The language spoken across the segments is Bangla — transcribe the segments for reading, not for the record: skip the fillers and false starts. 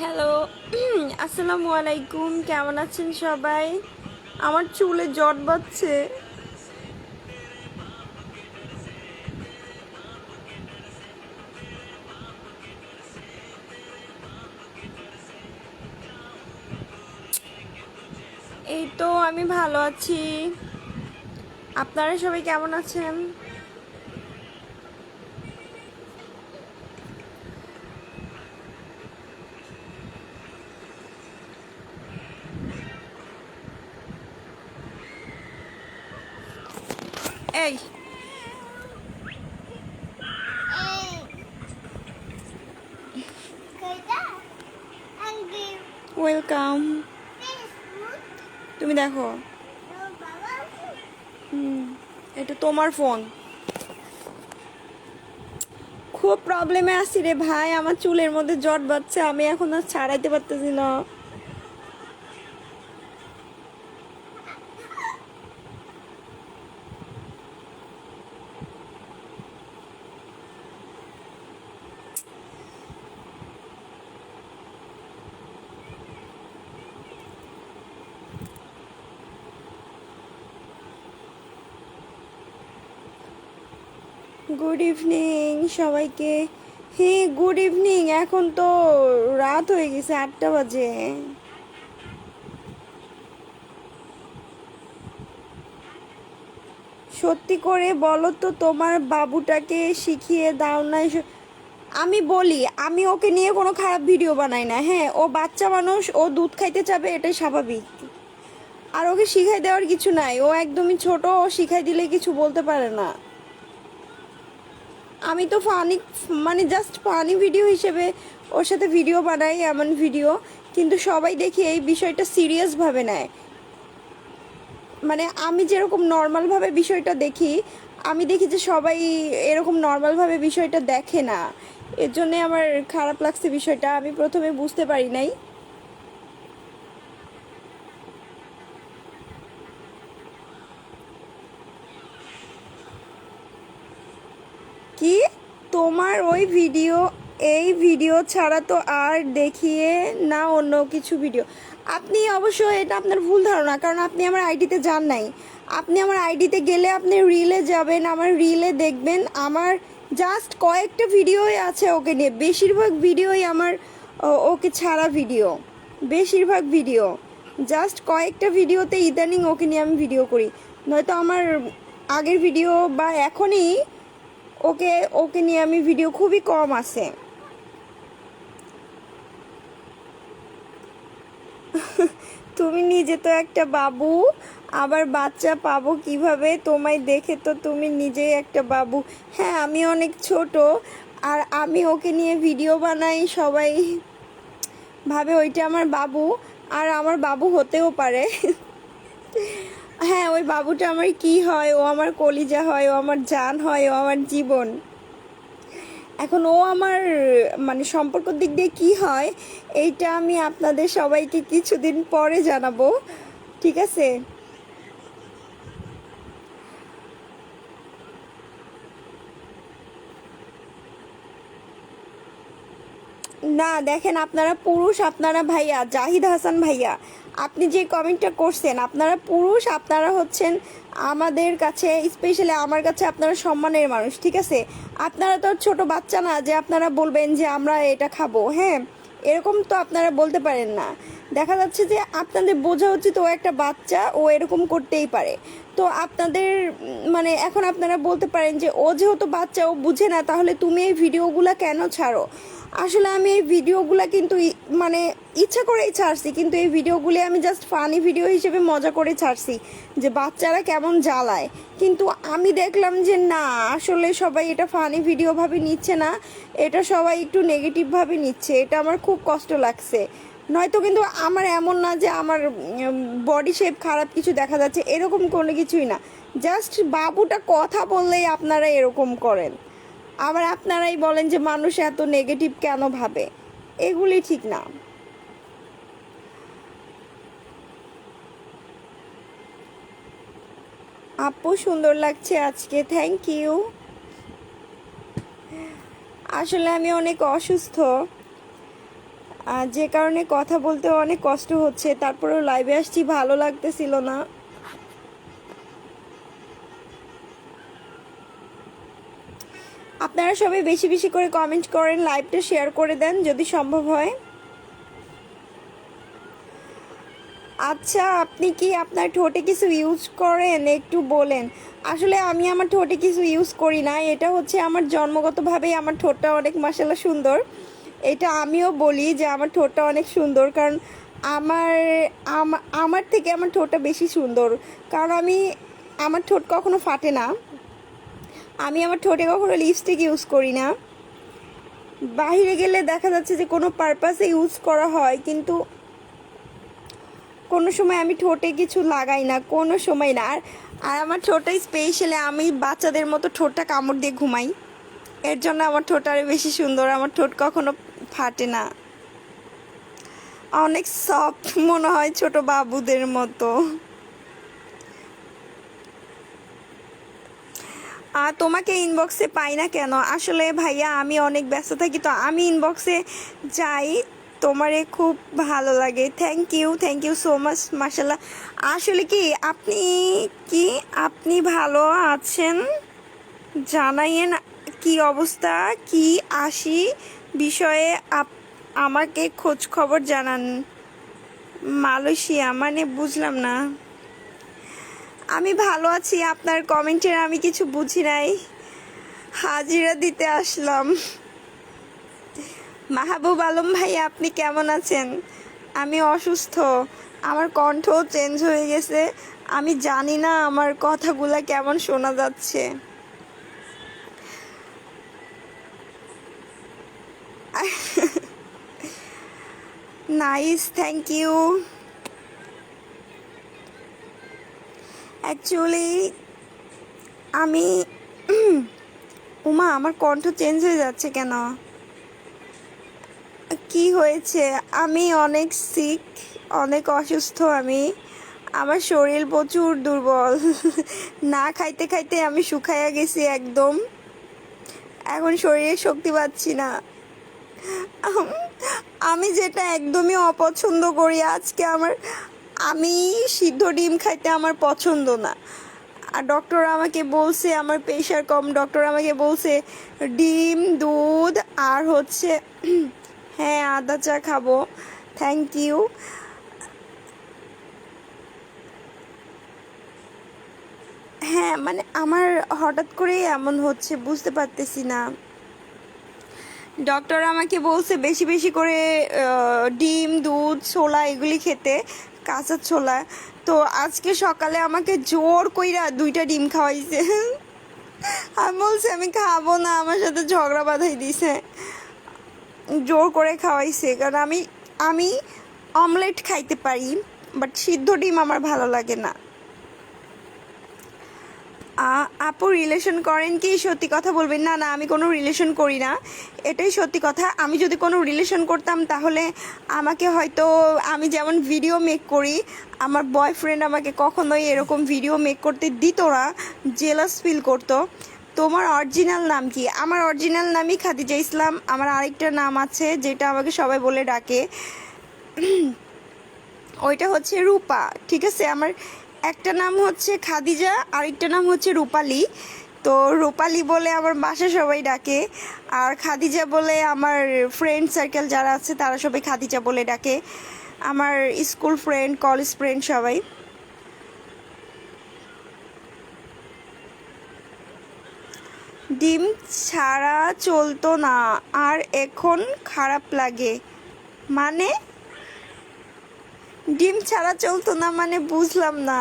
হ্যালো আসসালামু আলাইকুম, কেমন আছেন সবাই? আমার চুলে জট বাঁধছে। এই তো আমি ভালো আছি। আপনারা সবাই কেমন আছেন? এই ওয়েলকাম। তুমি দেখো, এটা তোমার ফোন। খুব প্রবলেমে আছি রে ভাই, আমার চুলের মধ্যে জট বাঁধছে, আমি এখন আর ছাড়াইতে পারতেছি না। গুড ইভিনিং সবাইকে। হ্যাঁ গুড ইভিনিং, এখন তো রাত হয়ে গেছে, 8টা বাজে। সত্যি করে বলো তো, তোমার বাবুটাকে শিখিয়ে দাও না আমি বলি, আমি ওকে নিয়ে কোনো খারাপ ভিডিও বানাই না। হ্যাঁ, ও বাচ্চা মানুষ, ও দুধ খাইতে চাবে, এটাই স্বাভাবিক। আর ওকে শিখাই দেওয়ার কিছু নাই, ও একদমই ছোট, ও শিখাই দিলে কিছু বলতে পারে না। আমি তো ফানি, মানে জাস্ট ফানি ভিডিও হিসেবে ওর সাথে ভিডিও বানাই, এমন ভিডিও। কিন্তু সবাই দেখি এই বিষয়টা সিরিয়াসভাবে নেয়। মানে আমি যেরকম নর্মালভাবে বিষয়টা দেখি, আমি দেখি যে সবাই এরকম নর্মালভাবে বিষয়টা দেখে না। এর জন্যে আমার খারাপ লাগছে বিষয়টা, আমি প্রথমে বুঝতে পারি নাই। কি, তোমার ওই ভিডিও, এই ভিডিও ছাড়া তো আর দেখিয়ে না অন্য কিছু ভিডিও? আপনি অবশ্য এটা আপনার ভুল ধারণা, কারণ আপনি আমার আইডিতে যান নাই। আপনি আমার আইডিতে গেলে আপনি রিলে যাবেন, আমার রিলে দেখবেন আমার জাস্ট কয়েকটা ভিডিওই আছে ওকে নিয়ে, বেশিরভাগ ভিডিওই আমার ওকে ছাড়া ভিডিও। বেশিরভাগ ভিডিও জাস্ট কয়েকটা ভিডিওতে ইদানিং ওকে নিয়ে আমি ভিডিও করি, নয়তো আমার আগের ভিডিও বা এখনই ওকে ওকে নিয়ে আমি ভিডিও খুবই কম আছে। তুমি নিজে তো একটা বাবু, আবার বাচ্চা পাবো কিভাবে? তোমায় দেখে তো তুমি নিজেই একটা বাবু। হ্যাঁ, আমি অনেক ছোট, আর আমি ওকে নিয়ে ভিডিও বানাই, সবাই ভাবে ওইটা আমার বাবু। আর আমার বাবু হতেও পারে। হ্যাঁ, ওই বাবুটা আমার কি হয়, ও আমার কলিজা হয়, ও আমার জান হয়, ও আমার জীবন। এখন ও আমার মানে সম্পর্ক দিক দিয়ে কী হয়, এইটা আমি আপনাদের সবাইকে কিছুদিন পরে জানাবো, ঠিক আছে? না দেখেন, আপনারা পুরুষ, আপনারা ভাইয়া জাহিদ হাসান ভাইয়া, আপনি যে কমেন্টটা করছেন, আপনারা পুরুষ, আপনারা হচ্ছেন আমাদের কাছে, স্পেশালি আমার কাছে আপনারা সম্মানের মানুষ, ঠিক আছে? আপনারা তো আর ছোট বাচ্চা না যে আপনারা বলবেন যে আমরা এটা খাবো। হ্যাঁ, এরকম তো আপনারা বলতে পারেন না। দেখা যাচ্ছে যে আপনাদের বোঝা উচিত ও একটা বাচ্চা, ও এরকম করতেই পারে। তো আপনাদের মানে এখন আপনারা বলতে পারেন যে ও যেহেতু বাচ্চা, ও বুঝে না, তাহলে তুমি এই ভিডিওগুলো কেন ছাড়ো? আসলে আমি এই ভিডিওগুলো কিন্তু মানে ইচ্ছা করেই ছাড়ছি, কিন্তু এই ভিডিওগুলি আমি জাস্ট ফানি ভিডিও হিসেবে মজা করে ছাড়ছি যে বাচ্চারা কেমন জ্বালায়। কিন্তু আমি দেখলাম যে না, আসলে সবাই এটা ফানি ভিডিওভাবে নিচ্ছে না, এটা সবাই একটু নেগেটিভভাবে নিচ্ছে, এটা আমার খুব কষ্ট লাগছে। নয়তো কিন্তু আমার এমন না যে আমার বডি শেপ খারাপ কিছু দেখা যাচ্ছে, এরকম কোনো কিছুই না। জাস্ট বাবুটা কথা বললেই আপনারা এরকম করেন, আবার আপনারাই বলেন যে মানুষ এত নেগেটিভ কেন ভাবে, এগুলি ঠিক না। আপু সুন্দর লাগছে আজকে, থ্যাংক ইউ। আসলে আমি অনেক অসুস্থ, যে কারণে কথা বলতে অনেক কষ্ট হচ্ছে, তারপরেও লাইভে আসছি, ভালো লাগতেছিল না। আপনারা সবাই বেশি বেশি করে কমেন্ট করেন, লাইভটা শেয়ার করে দেন যদি সম্ভব হয়। আচ্ছা, আপনি কি আপনার ঠোঁটে কিছু ইউজ করেন একটু বলেন। আসলে আমি আমার ঠোঁটে কিছু ইউজ করি না, এটা হচ্ছে আমার জন্মগতভাবেই আমার ঠোঁটটা অনেক মাশাআল্লাহ সুন্দর। এটা আমিও বলি যে আমার ঠোঁটটা অনেক সুন্দর, কারণ আমার আমার থেকে আমার ঠোঁটটা বেশি সুন্দর, কারণ আমার ঠোঁট কখনো ফাটে না। আমি আমার ঠোঁটে কখনো লিপস্টিক ইউজ করি না। বাইরে গেলে দেখা যাচ্ছে যে কোনো পারপাসে ইউজ করা হয়, কিন্তু কোনো সময় আমি ঠোঁটে কিছু লাগাই না, কোনো সময় না। আর আমার ঠোঁটটা স্পেশালি আমি বাচ্চাদের মতো ঠোঁটটা কামড় দিয়ে ঘুমাই, এর জন্য আমার ঠোঁট আরও বেশি সুন্দর। আমার ঠোঁট কখনো ফাটে না, অনেক সফট মনে হয়, ছোট বাবুদের মতো। আর তোমাকে ইনবক্সে পাই না কেন? আসলে ভাইয়া আমি অনেক ব্যস্ত থাকি, তো আমি ইনবক্সে যাই, তোমারে খুব ভালো লাগে। থ্যাংক ইউ সো মাচ, মাশাল্লাহ। আসলে কি আপনি ভালো আছেন জানাইয়েন, কি অবস্থা, কি আসি বিষয়ে আমাকে খোঁজ খবর জানান। মালয়েশিয়া মানে বুঝলাম না। আমি ভালো আছি, আপনার কমেন্টের আমি কিছু বুঝি নাই, হাজিরা দিতে আসলাম। মাহবুব আলম ভাই, আপনি কেমন আছেন? আমি অসুস্থ, আমার কণ্ঠ চেঞ্জ হয়ে গেছে, আমি জানি না আমার কথাগুলা কেমন শোনা যাচ্ছে। Nice, thank you. অ্যাকচুয়ালি আমি উমা, আমার কণ্ঠ চেঞ্জ হয়ে যাচ্ছে কেন? কি হয়েছে? আমি অনেক সিক, অনেক অসুস্থ। আমার শরীর প্রচুর দুর্বল। না খাইতে খাইতে আমি শুকাইয়া গেছি একদম, এখন শরীরে শক্তি পাচ্ছি না। আমি যেটা একদমই অপছন্দ করি, আমি সিদ্ধ ডিম খাইতে আমার পছন্দ না। আর ডক্টর আমাকে বলছে আমার প্রেশার কম, ডক্টর আমাকে বলছে ডিম, দুধ আর হচ্ছে হ্যাঁ আদা চা খাবো। Thank you. হ্যাঁ মানে আমার হঠাৎ করেই এমন হচ্ছে, বুঝতে পারতেছি না। ডক্টর আমাকে বলছে বেশি বেশি করে ডিম, দুধ, ছোলা এগুলি খেতে, কাঁচা ছোলা। তো আজকে সকালে আমাকে জোর কইরা 2টা ডিম খাওয়াইছে। আমি বলছি আমি খাবো না, আমার সাথে ঝগড়া বাঁধাই দিছে, জোর করে খাওয়াইছে। কারণ আমি অমলেট খাইতে পারি, বাট সিদ্ধ ডিম আমার ভালো লাগে না। আপু রিলেশন করেন কি? সত্যি কথা বলবেন। না না, আমি কোনো রিলেশন করি না, এটাই সত্যি কথা। আমি যদি কোনো রিলেশন করতাম তাহলে আমাকে হয়তো, আমি যেমন ভিডিও মেক করি, আমার বয়ফ্রেন্ড আমাকে কখনোই এরকম ভিডিও মেক করতে দিত না, জেলাস ফিল করতো। তোমার অরিজিনাল নাম কি? আমার অরিজিনাল নামই খাদিজা ইসলাম। আমার আরেকটা নাম আছে যেটা আমাকে সবাই বলে ডাকে, ওইটা হচ্ছে রূপা। ঠিক আছে, আমার একটা নাম হচ্ছে খাদিজা, আরেকটা নাম হচ্ছে রূপালী। তো রূপালী বলে আমার বাসা সবাই ডাকে, আর খাদিজা বলে আমার ফ্রেন্ড সার্কেল যারা আছে তারা সবাই খাদিজা বলে ডাকে, আমার স্কুল ফ্রেন্ড, কলেজ ফ্রেন্ড সবাই। ডিম ছাড়া চলতো না, আর এখন খারাপ লাগে মানে? ডিম ছাড়া চলতো না মানে বুঝলাম না।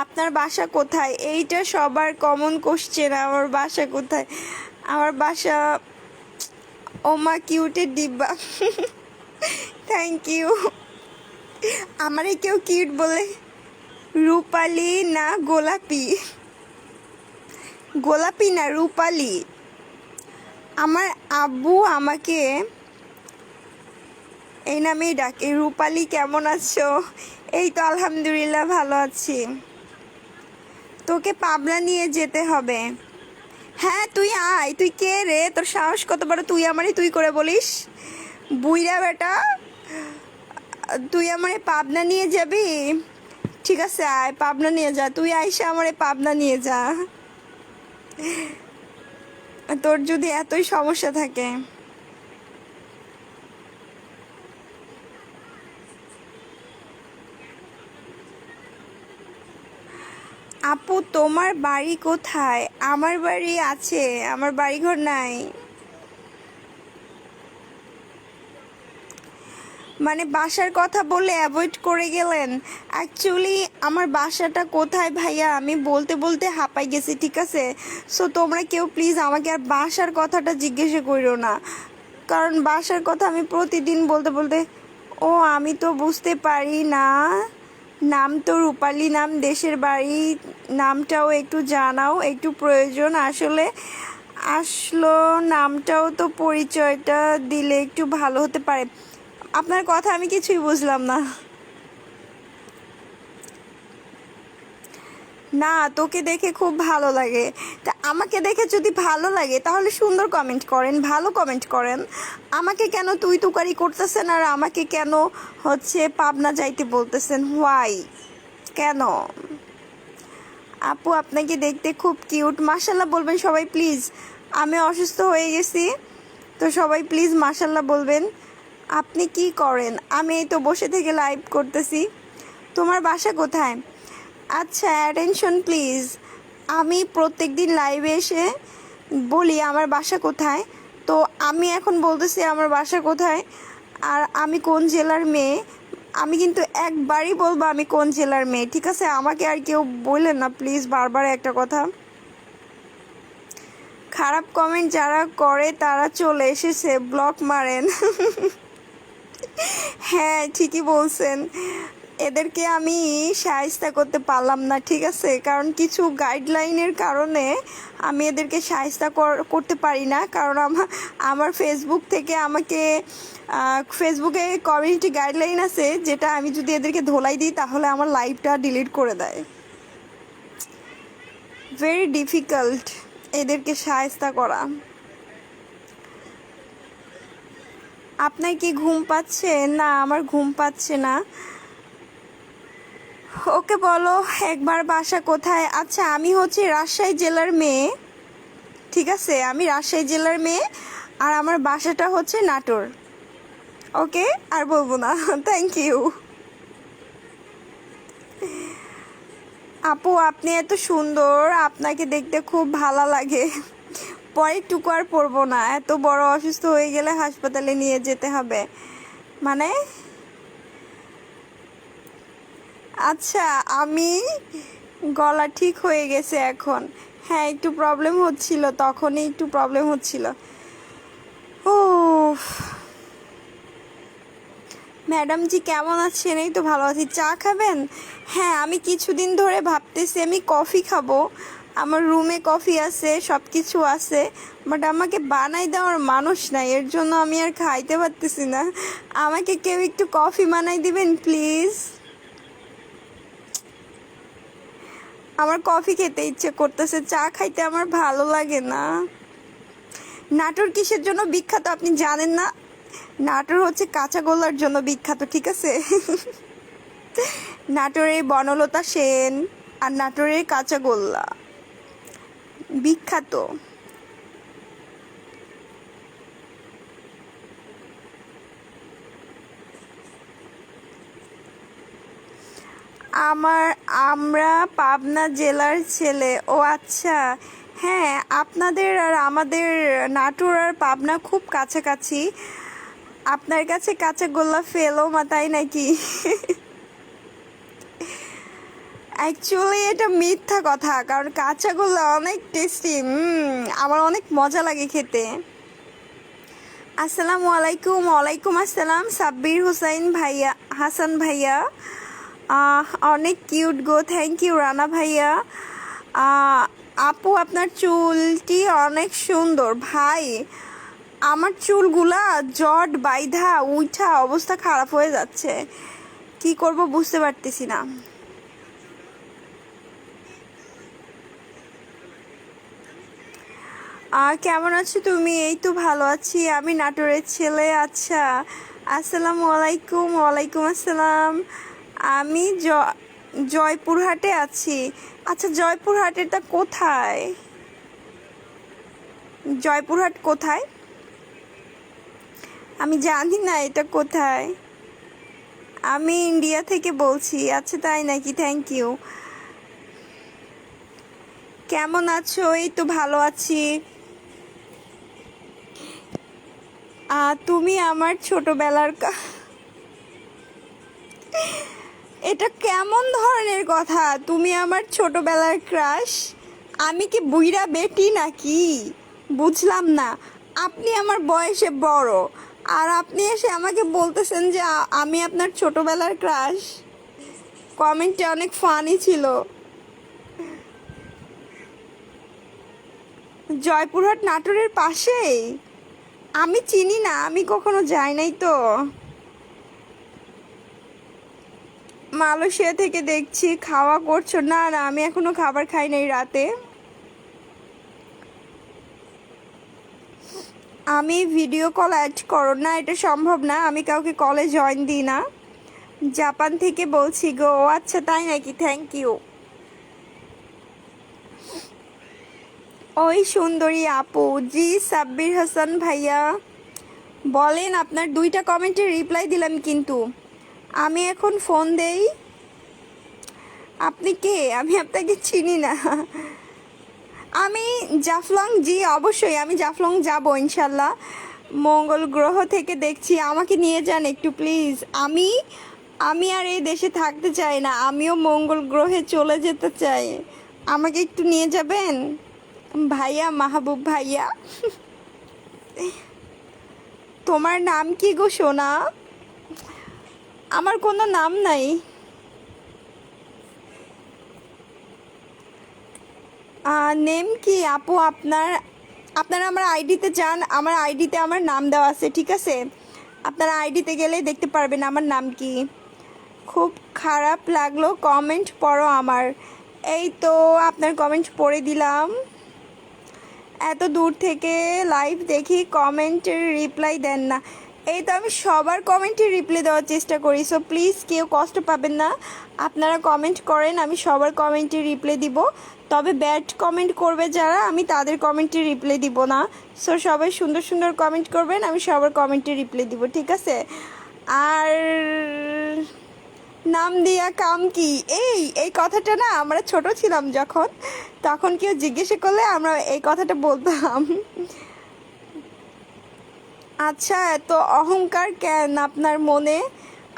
আপনার বাসা কোথায়? এইটা সবার কমন কোশ্চেন, আমার বাসা কোথায়? আমার বাসা ওমা কিউটের ডিব্বা। Thank you. আমারে কেউ কিউট বলে? রূপালি না গোলাপি? গোলাপি না, রূপালি। আমার আব্বু আমাকে এই নামেই ডাকে। রূপালি, কেমন আছো? এই তো আলহামদুলিল্লাহ ভালো আছি। তোকে পাবনা নিয়ে যেতে হবে। হ্যাঁ তুই আয়, তুই কে রে, তোর সাহস কত বড়, তুই আমারই তুই করে বলিস? বুইরা বেটা, তুই আমারে পাবনা নিয়ে যাবি? ঠিক আছে আয়, পাবনা নিয়ে যা, তুই আইসা আমারে পাবনা নিয়ে যা, তোর যদি এতই সমস্যা থাকে। আপু তোমার বাড়ি কোথায়? আমার বাড়ি আছে, আমার বাড়ি ঘর নাই। মানে বাসার কথা বলে অ্যাভয়েড করে গেলেন। অ্যাকচুয়ালি আমার বাসাটা কোথায় ভাইয়া আমি বলতে বলতে হাঁপাই গেছি, ঠিক আছে? সো তোমরা কেউ প্লিজ আমাকে আর বাসার কথাটা জিজ্ঞাসা করো না, কারণ বাসার কথা আমি প্রতিদিন বলতে বলতে, ও আমি তো বুঝতে পারি না। নাম তো রূপালী নাম, দেশের বাড়ি নামটাও একটু জানাও, একটু প্রয়োজন আসলে। আসলো নামটাও তো পরিচয়টা দিলে একটু ভালো হতে পারে। আপনার কথা আমি কিছুই বুঝলাম না। না তোকে দেখে খুব ভালো লাগে, তা আমাকে দেখে যদি ভালো লাগে তাহলে সুন্দর কমেন্ট করেন, ভালো কমেন্ট করেন। আমাকে কেন তুই তুকারি করতেছেন আর আমাকে কেন হচ্ছে পাবনা যাইতে বলতেছেন? হোয়াই, কেন? আপু আপনাকে দেখতে খুব কিউট, মাশাল্লাহ বলবেন সবাই প্লিজ। আমি অসুস্থ হয়ে গেছি, তো সবাই প্লিজ মাশাল্লাহ বলবেন। আপনি কি করেন? আমি এই তো বসে থেকে লাইভ করতেছি। তোমার বাসা কোথায়? আচ্ছা অ্যাটেনশন প্লিজ, আমি প্রত্যেক দিন লাইভে এসে বলি আমার বাসা কোথায়, তো আমি এখন বলতেছি আমার বাসা কোথায় আর আমি কোন জেলার মেয়ে। আমি কিন্তু একবারই বলবো আমি কোন জেলার মেয়ে, ঠিক আছে? আমাকে আর কেউ বললেন না প্লিজ বারবার একটা কথা। খারাপ কমেন্ট যারা করে তারা চলে এসেছে, ব্লক মারেন। হ্যাঁ ঠিকই বলছেন, এদেরকে আমি শায়েস্তা করতে পারলাম না, ঠিক আছে? কারণ কিছু গাইডলাইনের কারণে আমি এদেরকে শায়েস্তা করতে পারি না, কারণ আমার ফেসবুক থেকে আমাকে ফেসবুকে কমিউনিটি গাইডলাইন আছে, যেটা আমি যদি এদেরকে ধোলাই দিই তাহলে আমার লাইভটা ডিলিট করে দেয়। ভেরি ডিফিকাল্ট এদেরকে শায়েস্তা করা। আপনার কি ঘুম পাচ্ছে? না আমার ঘুম পাচ্ছে না। ওকে বলো একবার বাসা কোথায়। আচ্ছা আমি হচ্ছে রাজশাহী জেলার মেয়ে, ঠিক আছে? আমি রাজশাহী জেলার মেয়ে আর আমার বাসাটা হচ্ছে নাটোর। ওকে আর বলবো না। Thank you. আপু আপনি এত সুন্দর, আপনাকে দেখতে খুব ভালো লাগে। পরে টুকু আর পরবো না, এত বড় অসুস্থ হয়ে গেলে হাসপাতালে নিয়ে যেতে হবে। মানে আচ্ছা আমি গলা ঠিক হয়ে গেছে এখন। হ্যাঁ একটু প্রবলেম হচ্ছিল, তখনই একটু প্রবলেম হচ্ছিল। ও ম্যাডাম জি কেমন আছেন? এই তো ভালো আছি। চা খাবেন? হ্যাঁ আমি কিছুদিন ধরে ভাবতেছি আমি কফি খাবো, আমার রুমে কফি আছে সব কিছু আছে, বাট আমাকে বানাই দেওয়ার মানুষ নাই, এর জন্য আমি আর খাইতে পারতেছি না। আমাকে কেউ একটু কফি বানাই দিবেন প্লিজ? আমার কফি খেতে ইচ্ছে করতেছে, চা খাইতে আমার ভালো লাগে না। নাটোর কিসের জন্য বিখ্যাত আপনি জানেন না? নাটোর হচ্ছে কাঁচাগোল্লার জন্য বিখ্যাত, ঠিক আছে? নাটোরের বনলতা সেন আর নাটোরের কাঁচাগোল্লা বিখ্যাত। আমরা পাবনা জেলার ছেলে। ও আচ্ছা, হ্যাঁ আপনাদের আর আমাদের নাটোর আর পাবনা খুব কাছাকাছি। আপনার কাছে কাঁচাগোল্লা ফেলো মা, তাই নাকি? অ্যাকচুয়ালি এটা মিথ্যা কথা, কারণ কাঁচাগোল্লা অনেক টেস্টি, আমার অনেক মজা লাগে খেতে। আসসালামু আলাইকুম। ওয়ালাইকুম আসসালাম সাব্বির হুসাইন ভাইয়া, হাসান ভাইয়া। অনেক কিউট গো, থ্যাংক ইউ রানা ভাইয়া। আপু আপনার চুলটি অনেক সুন্দর। ভাই আমার চুলগুলা জট বাইধা উঠা অবস্থা খারাপ হয়ে যাচ্ছে, কি করব বুঝতে পারতেছি না। কেমন আছো তুমি? এই তো ভালো আছি, আমি নাটোরের ছেলে। আচ্ছা, আসসালামু আলাইকুম। ওয়ালাইকুম আসসালাম। আমি জয়পুরহাটে আছি। আচ্ছা, জয়পুরহাটেরটা কোথায়? জয়পুরহাট কোথায়? আমি জানি না এটা কোথায়। আমি ইন্ডিয়া থেকে বলছি। আচ্ছা, তাই নাকি? Thank you. কেমন আছো? এই তো ভালো আছি। তুমি আমার ছোটবেলার এটা কেমন ধরনের কথা? তুমি আমার ছোটবেলার ক্রাশ? আমি কি বুইড়া বেটি নাকি? বুঝলাম না। আপনি আমার বয়সে বড়, আর আপনি এসে আমাকে বলতেছেন যে আমি আপনার ছোটবেলার ক্রাশ। কমেন্টটা অনেক ফানি ছিল। জয়পুরহাট নাটোরের পাশেই? আমি চিনি না, আমি কখনো যাই নাই তো। মালয়েশিয়া থেকে দেখছি। খাওয়া করছো? না না, আমি এখনো খাবার খাই নাই রাতে। আমি ভিডিও কল অ্যাড করো না, এটা সম্ভব না। আমি কাউকে কলে জয়েন দিই না। জাপান থেকে বলছি গো। ও আচ্ছা, তাই নাকি? Thank you. ওই সুন্দরী আপু। জি সাব্বির হাসান ভাইয়া বলেন। আপনার দুইটা কমেন্টের রিপ্লাই দিলাম কিন্তু। আমি এখন ফোন দেই। আপনি কে? আমি আপনাকে চিনি না। আমি জাফলং। জি অবশ্যই, আমি জাফলং যাব ইনশাল্লাহ। মঙ্গল গ্রহ থেকে দেখছি। আমাকে নিয়ে যান একটু প্লিজ। আমি আমি আর এই দেশে থাকতে চাই না, আমিও মঙ্গল গ্রহে চলে যেতে চাই। আমাকে একটু নিয়ে যাবেন ভাইয়া, মাহবুব ভাইয়া। তোমার নাম কি গো সোনা? আমার কোনো নাম নাই। নেম কি আপু আপনার? আপনারা আমার আইডিতে যান, আমার আইডিতে আমার নাম দেওয়া আছে, ঠিক আছে? আপনারা আইডিতে গেলেই দেখতে পারবেন আমার নাম কি। খুব খারাপ লাগলো, কমেন্ট পড়ো আমার। এই তো আপনার কমেন্ট পড়ে দিলাম। এত দূর থেকে লাইভ দেখি, কমেন্টের রিপ্লাই দেন না। এই তো আমি সবার কমেন্টের রিপ্লাই দেওয়ার চেষ্টা করি, সো প্লিজ কেউ কষ্ট পাবেন না। আপনারা কমেন্ট করেন, আমি সবার কমেন্টের রিপ্লাই দিব। তবে ব্যাড কমেন্ট করবে যারা, আমি তাদের কমেন্টের রিপ্লাই দিব না। সো সবাই সুন্দর সুন্দর কমেন্ট করবেন, আমি সবার কমেন্টের রিপ্লাই দিব, ঠিক আছে? আর নাম দিয়া কাম কি? এই কথাটা না, আমরা ছোট ছিলাম যখন, তখন কেউ জিজ্ঞেস করলে আমরা এই কথাটা বলতাম। আচ্ছা, এত অহংকার কেন আপনার মনে?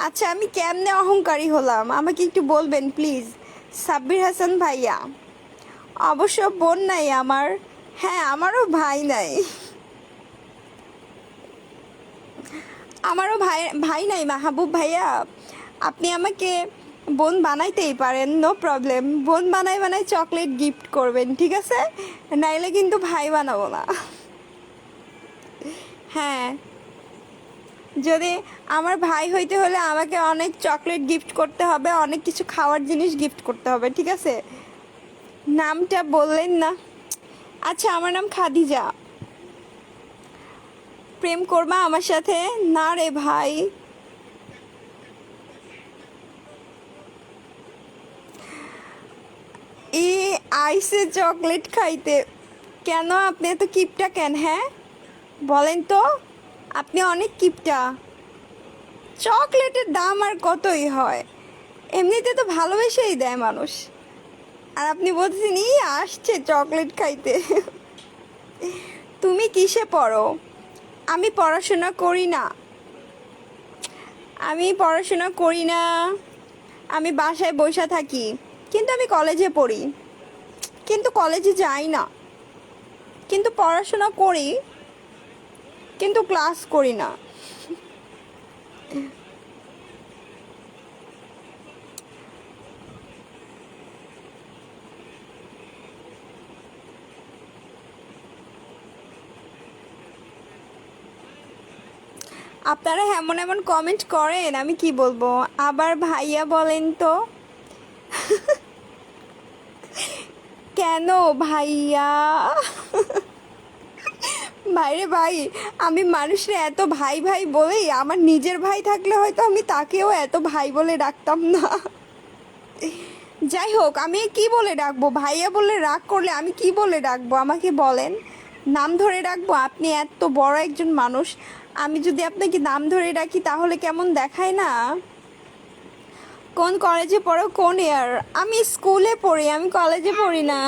আচ্ছা, আমি কেমনে অহংকারী হলাম আমাকে একটু বলবেন প্লিজ। সাব্বির হাসান ভাইয়া। অবশ্য বোন নাই আমার। হ্যাঁ, আমারও ভাই নাই। আমারও ভাই ভাই নাই মাহবুব ভাইয়া। আপনি আমাকে বোন বানাইতেই পারেন, নো প্রবলেম। বোন বানাই বানাই চকলেট গিফট করবেন, ঠিক আছে? নাইলে কিন্তু ভাই বানাবো না। হ্যাঁ, যদি আমার ভাই হইতে হলে আমাকে অনেক চকলেট গিফট করতে হবে, অনেক কিছু খাওয়ার জিনিস গিফট করতে হবে, ঠিক আছে? নামটা বললেন না। আচ্ছা, আমার নাম খাদিজা। প্রেম করবা আমার সাথে? না রে ভাই। ই আইসে চকলেট খাইতে? কেন আপনি এত কিপটা কেন? হ্যাঁ বলেন তো। আপনি অনেক কিপটা। চকলেটের দাম আর কতই হয়, এমনিতে তো ভালোবেসেই দেয় মানুষ। আর আপনি বলছেন ই আসছে চকলেট খাইতে। তুমি কিসে পড়ো? আমি পড়াশোনা করি না। আমি পড়াশোনা করি না। আমি বাসায় বসে থাকি। কিন্তু আমি কলেজে পড়ি। কিন্তু কলেজে যাই না। কিন্তু পড়াশোনা করি। কিন্তু ক্লাস করি না। আপনারা এমন এমন কমেন্ট করেন, আমি কি বলবো। আবার ভাইয়া বলেন তো। কেন ভাইয়া? ভাইরে ভাই, আমি মানুষের এত ভাই ভাই বলেই, আমার নিজের ভাই থাকলে হয়তো আমি তাকেও এত ভাই বলে ডাকতাম না। যাই হোক, আমি কি বলে ডাকবো? ভাইয়া বলে রাগ করলে আমি কি বলে ডাকবো আমাকে বলেন? নাম ধরে ডাকবো? আপনি এত বড় একজন মানুষ, আমি যদি আপনাকে নাম ধরে ডাকি তাহলে কেমন দেখায় না? কোন কলেজে পড়ো, কোন ইয়ার? আমি স্কুলে পড়ি, আমি কলেজে পড়ি না।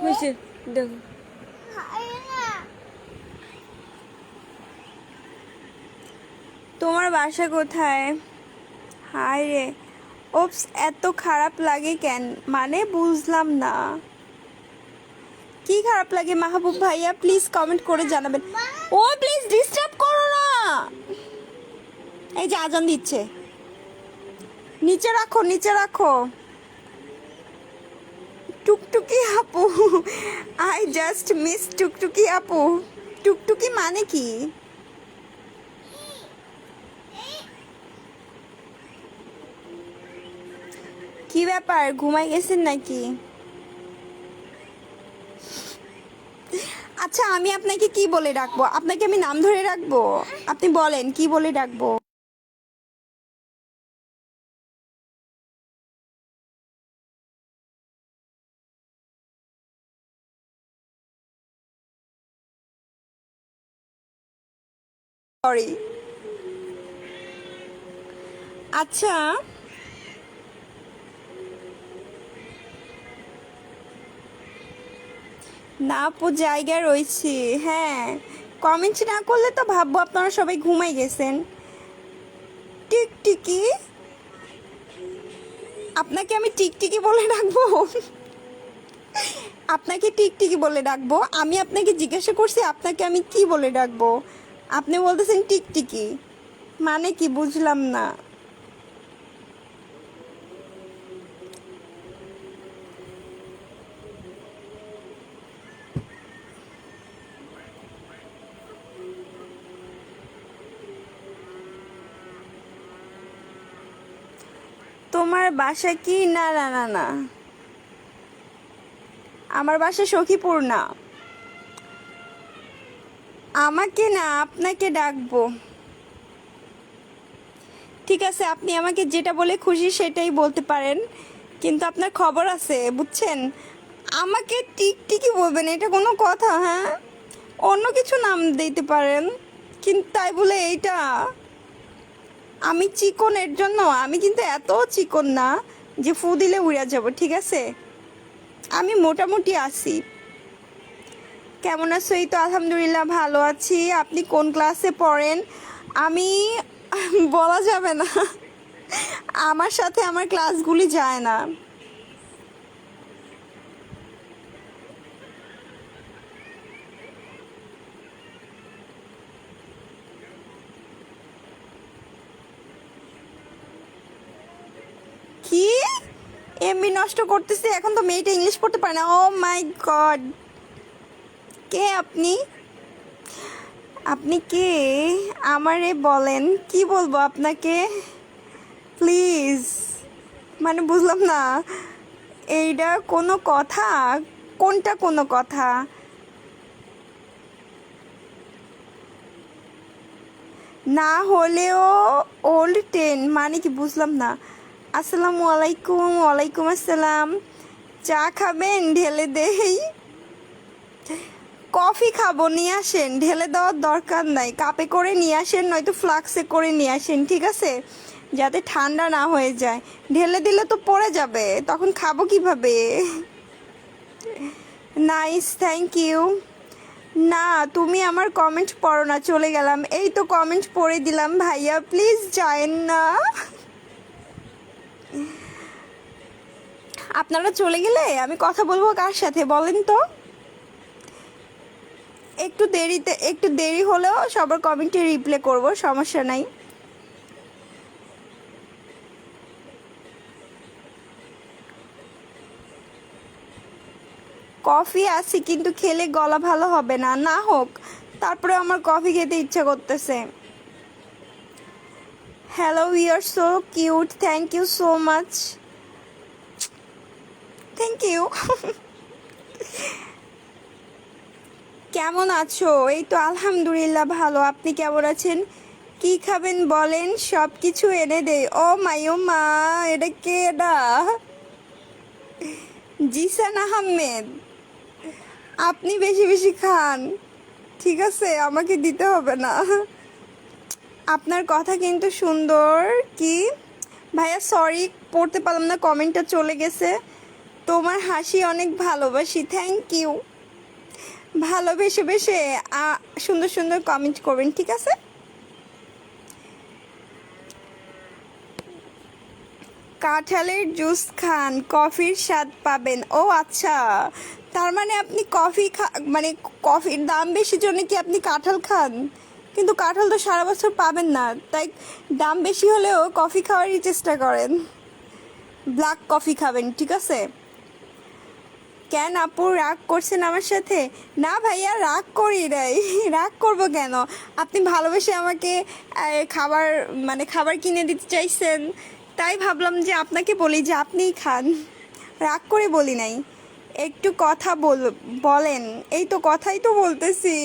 হয়েছে, দেখো। তোমার বাসা কোথায়? হায় রে, ওপস, এত খারাপ লাগে কেন? মানে বুঝলাম না, কি খারাপ লাগে মাহবুব ভাইয়া? প্লিজ কমেন্ট করে জানাবেন। ও প্লিজ ডিস্টার্ব করো না। এই যে আজান দিচ্ছে, নিচে রাখো, নিচে রাখো। টুকটুকি আপু, আই জাস্ট মিস টুকটুকি আপু। টুকটুকি মানে কি? কি ব্যাপার, ঘুমাই গেছেন নাকি? আচ্ছা, আমি আপনাকে কি বলে ডাকবো? আপনাকে আমি নাম ধরে রাখবো? আপনি বলেন কি বলে ডাকবো? সরি। আচ্ছা, না আপু, জায়গায় রয়েছি। হ্যাঁ, কমেন্ট না করলে তো ভাববো আপনারা সবাই ঘুমাই গেছেন। টিকটিকি, আপনাকে আমি টিকটিকি বলে ডাকবো? আপনাকে টিকটিকি বলে ডাকবো? আমি আপনাকে জিজ্ঞাসা করছি আপনাকে আমি কি বলে ডাকবো, আপনি বলতেছেন টিকটিকি। মানে কি বুঝলাম না। তোমার বাসা কি? না না না না, আমার বাসা সখীপুর না। আমাকে না, আপনাকে ডাকবো। ঠিক আছে, আপনি আমাকে যেটা বলে খুশি সেটাই বলতে পারেন, কিন্তু আপনার খবর আছে বুঝছেন। আমাকে টিকটিকি বলবেন, এটা কোনো কথা? হ্যাঁ, অন্য কিছু নাম দিতে পারেন, কিন্তু তাই বলে এইটা? আমি চিকনের জন্য? আমি কিন্তু এত চিকন না যে ফু দিলে উড়ে যাব, ঠিক আছে? আমি মোটামুটি আছি। কেমন আছো? এই তো আলহামদুলিল্লাহ ভালো আছি। আপনি কোন ক্লাসে পড়েন? আমি বলা যাবে না, আমার সাথে আমার ক্লাসগুলি যায় না। কি এমবি নষ্ট করতেছে? এখন তো মেয়েটা ইংলিশ পড়তে পারে না। ও মাই গড, কে আপনি? আপনি কে আমারে বলেন, কি বলবো আপনাকে? প্লিজ, মানে বুঝলাম না, এইটা কোনো কথা? কোনটা কোনো কথা? না হলেও ওল্ড 10 মানে কি বুঝলাম না। আসসালামু আলাইকুম। ওয়ালাইকুম আসসালাম। চা খাবেন? ঢেলে দেই। কফি খাবো, নিয়ে আসেন, ঢেলে দেওয়ার দরকার নাই, কাপে করে নিয়ে আসেন, নয়তো ফ্লাক্সে করে নিয়ে আসেন, ঠিক আছে, যাতে ঠান্ডা না হয়ে যায়। ঢেলে দিলে তো পড়ে যাবে, তখন খাবো কিভাবে? Nice, thank you. না, তুমি আমার কমেন্ট পড়ো না, চলে গেলাম। এই তো কমেন্ট পড়ে দিলাম ভাইয়া, প্লিজ যায়েন না। আপনারা চলে গেলে আমি কথা বলবো কার সাথে বলেন তো? একটু দেরি হলেও সবার কমেন্টে রিপ্লাই করব, সমস্যা নাই। কফি আছে কিন্তু খেলে গলা ভালো হবে না, না হোক, তারপরে আমার কফি খেতে ইচ্ছা করতেছে। Hello, you are so cute, thank you so much, thank you. কেমন আছো? এই তো আলহামদুলিল্লাহ ভালো, আপনি কেমন আছেন? কি খাবেন বলেন, সব কিছু এনে দেই। ও মাই, ও মা, এটা কে? এটা জিসান আহমেদ। আপনি বেশি বেশি খান, ঠিক আছে, আমাকে দিতে হবে না। আপনার কথা কিন্তু সুন্দর। কি ভাইয়া, সরি পড়তে পারলাম না, কমেন্টটা চলে গেছে। তোমার হাসি অনেক ভালোবাসি, থ্যাংক ইউ। ভালোবেসে বেশে সুন্দর সুন্দর কমেন্ট করবেন, ঠিক আছে। কাঁঠালের জুস খান, কফির স্বাদ পাবেন। ও আচ্ছা, তার মানে আপনি কফি মানে কফির দাম বেশি জন্য কি আপনি কাঁঠাল খান? কিন্তু কাঁঠাল তো সারা বছর পাবেন না, তাই দাম বেশি হলেও কফি খাওয়ারই চেষ্টা করেন। ব্ল্যাক কফি খাবেন, ঠিক আছে। কেন আপু রাগ করছেন আমার সাথে? না ভাইয়া, রাগ করি নাই। রাগ করব কেন? আপনি ভালোবেসে আমাকে খাবার মানে খাবার কিনে দিতে চাইছেন, তাই ভাবলাম যে আপনাকে বলি যে আপনিই খান, রাগ করে বলি নাই। একটু কথা বলেন। এই তো কথাই তো বলতেছি।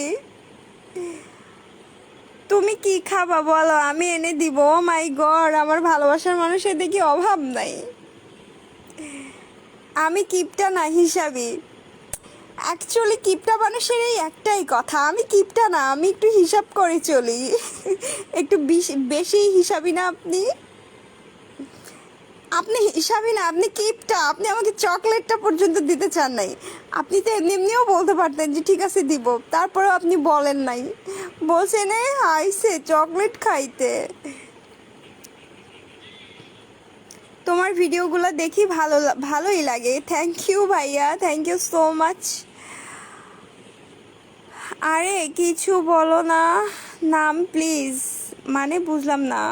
তুমি কি খাবা বলো, আমি এনে দিব। ও মাই গড, আমার ভালোবাসার মানুষের দেখি অভাব নাই। আমি কিপটা না, হিসাবি। অ্যাকচুয়ালি কিপটা মানুষের এই একটাই কথা, আমি কিপটা না, আমি একটু হিসাব করে চলি। একটু বেশি হিসাবি না আপনি? আপনি হিসাবই না, আপনি কিপটা। আপনি আমাকে চকলেটটা পর্যন্ত দিতে চান নাই। আপনি তো এমনি এমনিও বলতে পারতেন যে ঠিক আছে দিব, তারপরেও আপনি বলেন নাই, বলছেন এই হাইছে চকলেট খাইতে। তোমার ভিডিওগুলো দেখি ভালোই লাগে, থ্যাংক ইউ ভাইয়া, থ্যাংক ইউ সো মাচ। আরে কিছু বলো না, নাম প্লিজ, মানে বুঝলাম না।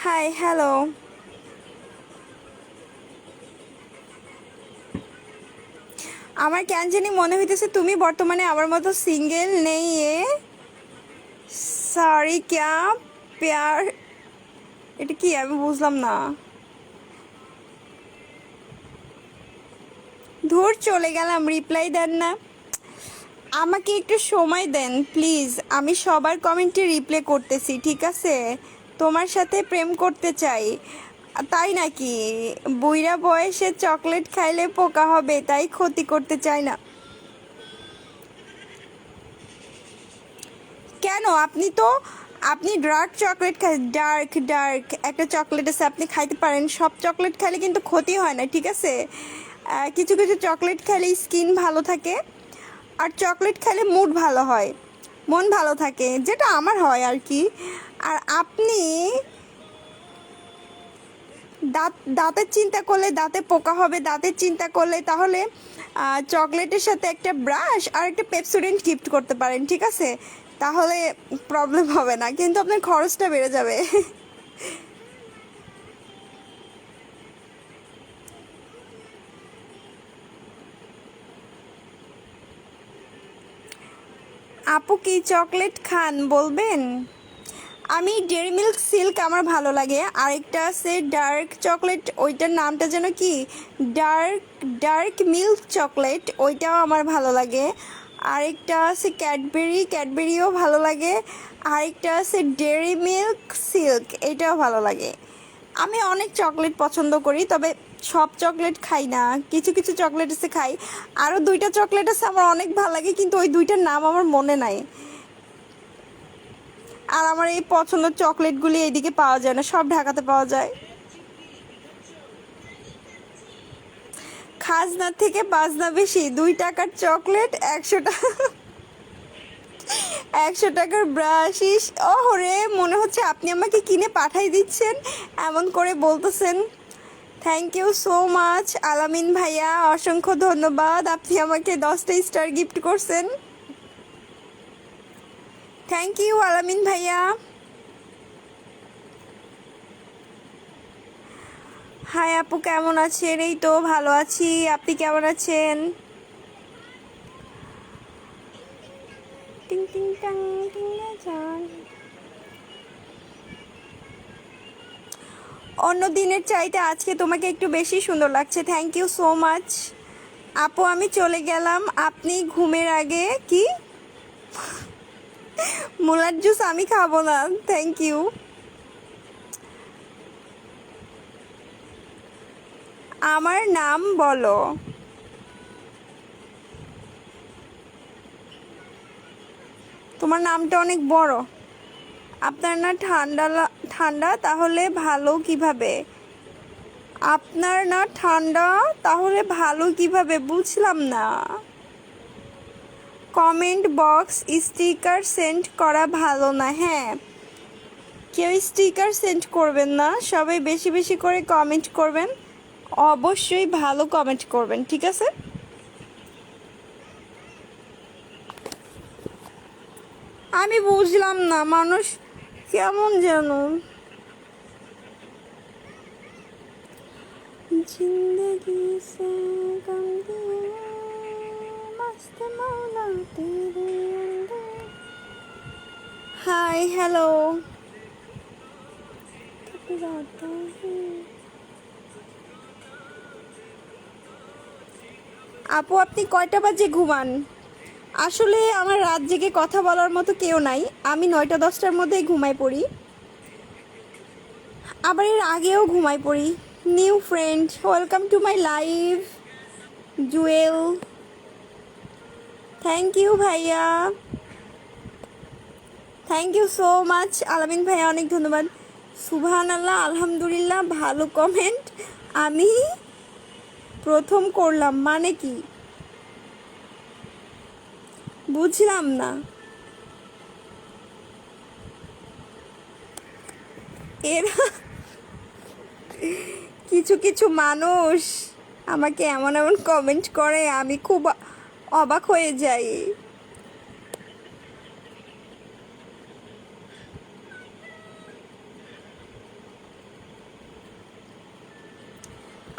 Hi, hello. আমার কেন জানি মনে হইতেছে তুমি বর্তমানে আমার মতো সিঙ্গেল নেই। সরি, ক্যা প্যার, এটা কি আমি বুঝলাম না। ধুর, চলে গেলাম, রিপ্লাই দেন না। আমাকে একটু সময় দেন প্লিজ, আমি সবার কমেন্টে রিপ্লাই করতেছি, ঠিক আছে। তোমার সাথে প্রেম করতে চাই, তাই নাকি? বুইড়া বয়সে চকলেট খাইলে পোকা হবে, তাই ক্ষতি করতে চাই না। কেন? আপনি ডার্ক চকলেট খাই, ডার্ক ডার্ক একটা চকলেট আছে, আপনি খাইতে পারেন। সব চকলেট খাইলে কিন্তু ক্ষতি হয় না, ঠিক আছে। কিছু কিছু চকলেট খেলে স্কিন ভালো থাকে, আর চকলেট খেলে মুড ভালো হয়, মন ভালো থাকে, যেটা আমার হয় আর কি। আর আপনি দাঁতের চিন্তা করলে দাঁতে পোকা হবে, দাঁতের চিন্তা করলে তাহলে চকলেটের সাথে একটা ব্রাশ আর একটা পেপসোডেন্ট গিফট করতে পারেন, ঠিক আছে, তাহলে প্রবলেম হবে না, কিন্তু আপনার খরচটা বেড়ে যাবে। আপু কি চকলেট খান বলবেন? আমি ডেরি মিল্ক সিল্ক আমার ভালো লাগে, আরেকটা আছে ডার্ক চকলেট, ওইটার নামটা যেন কি, ডার্ক ডার্ক মিল্ক চকলেট, ওইটাও আমার ভালো লাগে। আরেকটা আছে ক্যাডবেরিও ভালো লাগে। আরেকটা আছে ডেরি মিল্ক সিল্ক, এটাও ভালো লাগে। আমি অনেক চকলেট পছন্দ করি, তবে সব চকলেট খাই না, কিছু কিছু চকলেট আছে খাই। আরও দুইটা চকলেট আছে আমার অনেক ভালো লাগে, কিন্তু ওই দুইটার নাম আমার মনে নাই। আর আমার এই পছন্দের চকলেটগুলি এইদিকে পাওয়া যায় না, সব ঢাকাতে পাওয়া যায়। খাজনার থেকে বাজনা বেশি, 2 টাকার চকলেট 100 টাকা, 100 টাকার ব্রাশিস। ওহরে, মনে হচ্ছে আপনি আমাকে কিনে পাঠাই দিচ্ছেন, এমন করে বলতেছেন। Thank you so much Alamin ভাইয়া, অসংখ্য ধন্যবাদ, আপনি আমাকে 10টা স্টার গিফট করছেন। থ্যাংক ইউ আলামিন ভাইয়া। হাই আপু, কেমন আছেন? এই তো ভালো আছি, আপনি কেমন আছেন? টিং টিং টাং টিং টাং। অন্য দিনের চাইতে আজকে তোমাকে একটু বেশি সুন্দর লাগছে। থ্যাংক ইউ সো মাচ আপু, আমি চলে গেলাম, আপনি ঘুমের আগে কি মুলার জুস আমি খাবো না। Thank you. আমার নাম বলো। তোমার নামটা অনেক বড়। আপনার না ঠান্ডা তাহলে ভালো কিভাবে? আপনার না ঠান্ডা তাহলে ভালো কিভাবে, বুঝলাম না। কমেন্ট বক্স স্টিকার সেন্ড করা ভালো না। হ্যাঁ, কেউ স্টিকার সেন্ড করবেন না, সবাই বেশি বেশি করে কমেন্ট করবেন, অবশ্যই ভালো কমেন্ট করবেন, ঠিক আছে? আমি বুঝলাম না, মানুষ কেমন যেন। जिंदगी से गम दिया मस्त मौला तेरे अंदर। हाय हेलो, আপু আপনি কয়টা বাজে ঘুমান? আসলে আমার রাত জেগে কথা বলার মতো কেউ নাই, আমি 9টা 10টার মধ্যেই ঘুমাই পড়ি, আবার এর আগেও ঘুমাই পড়ি। New friend, welcome to my live. Jewel, thank you ভাইয়া, thank you so much Alamin ভাইয়া, অনেক ধন্যবাদ। সুবহানাল্লাহ, আলহামদুলিল্লাহ, ভালো কমেন্ট। আমি প্রথম করলাম মানে কি বুঝলাম না। এরা কিছু কিছু মানুষ আমাকে এমন এমন কমেন্ট করে, আমি খুব অবাক হয়ে যাই।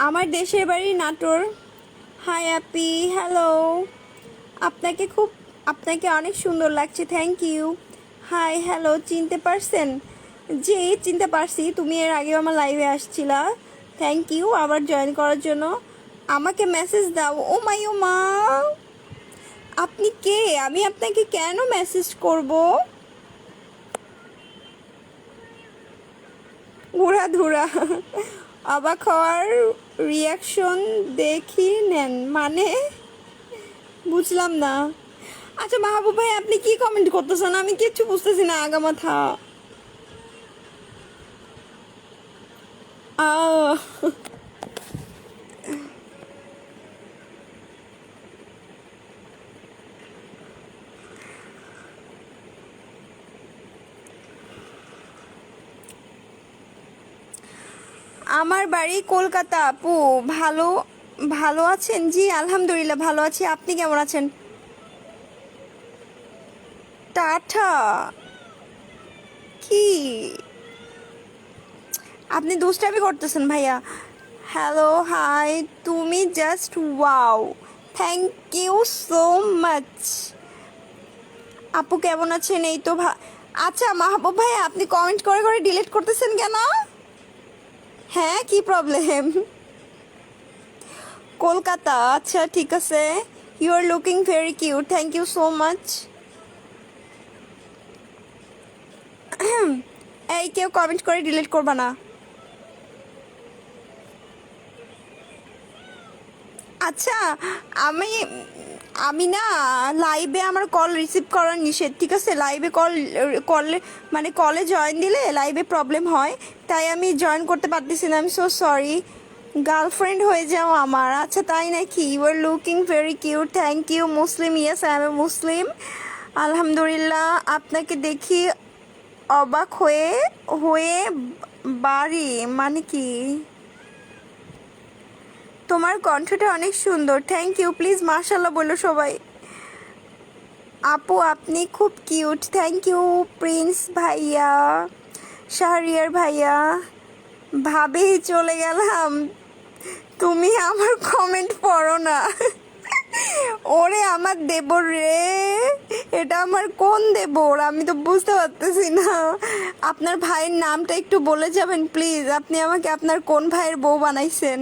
আমার দেশের বাড়ি নাটোর। হাই আপি, হ্যালো, আপনাকে অনেক সুন্দর লাগছে, থ্যাংক ইউ। হাই হ্যালো, চিনতে পারছেন? জি চিনতে পারছি, তুমি এর আগেও আমার লাইভে আসছিলা। থ্যাংক ইউ আবার জয়েন করার জন্য। আমাকে মেসেজ দাও। ও মাই ও মা, আপনি কে? আমি আপনাকে কেন মেসেজ করব? উড়াধুরা অবাক হওয়ার রিয়াকশন দেখি নেন মানে বুঝলাম না। আচ্ছা মাহবুব ভাই, আপনি কি কমেন্ট করতেছেন? আমি কিচ্ছু বুঝতেছি না আগামাথা। আমার বাড়ি কলকাতা আপু। ভালো ভালো আছেন? জি আলহামদুলিল্লাহ ভালো আছি, আপনি কেমন আছেন? টাটা কি আপনি দুষ্টামি করতেছেন ভাইয়া? হ্যালো হাই, তুমি just wow, thank you so much. আপু কেমন আছেন? এই তো আচ্ছা মাহবুব ভাই, আপনি কমেন্ট করে করে ডিলিট করতেছেন কেন? হ্যাঁ, কি প্রবলেম? কলকাতা, আচ্ছা ঠিক আছে। You are looking very cute, thank you so much. এই কেউ কমেন্ট করে ডিলিট করবা না। আচ্ছা, আমি আমি না লাইভে আমার কল রিসিভ করার নিষেধ, ঠিক আছে? লাইভে কলে মানে কলে জয়েন দিলে লাইভে প্রবলেম হয়, তাই আমি জয়েন করতে পারতেছি না। আমি সো সরি। গার্লফ্রেন্ড হয়ে যাও আমার? আচ্ছা তাই নাকি? You are looking very cute, thank you. মুসলিম? Yes, I am a Muslim. আলহামদুলিল্লাহ। আপনাকে দেখি অবাক হয়ে হয়ে বাড়ি মানে কি? তোমার কণ্ঠটা অনেক সুন্দর, থ্যাংক ইউ। প্লিজ মাশাল্লাহ বলো সবাই। আপু আপনি খুব কিউট, থ্যাংক ইউ। প্রিন্স ভাইয়া, শাহরিয়ার ভাইয়া, ভাবেই চলে গেলাম। তুমি আমার কমেন্ট পড়ো না। ওরে আমার দেবর রে, এটা আমার কোন দেবর আমি তো বুঝতে পারতেছি না। আপনার ভাইয়ের নামটা একটু বলে যাবেন প্লিজ? আপনি আমাকে আপনার কোন ভাইয়ের বউ বানাইছেন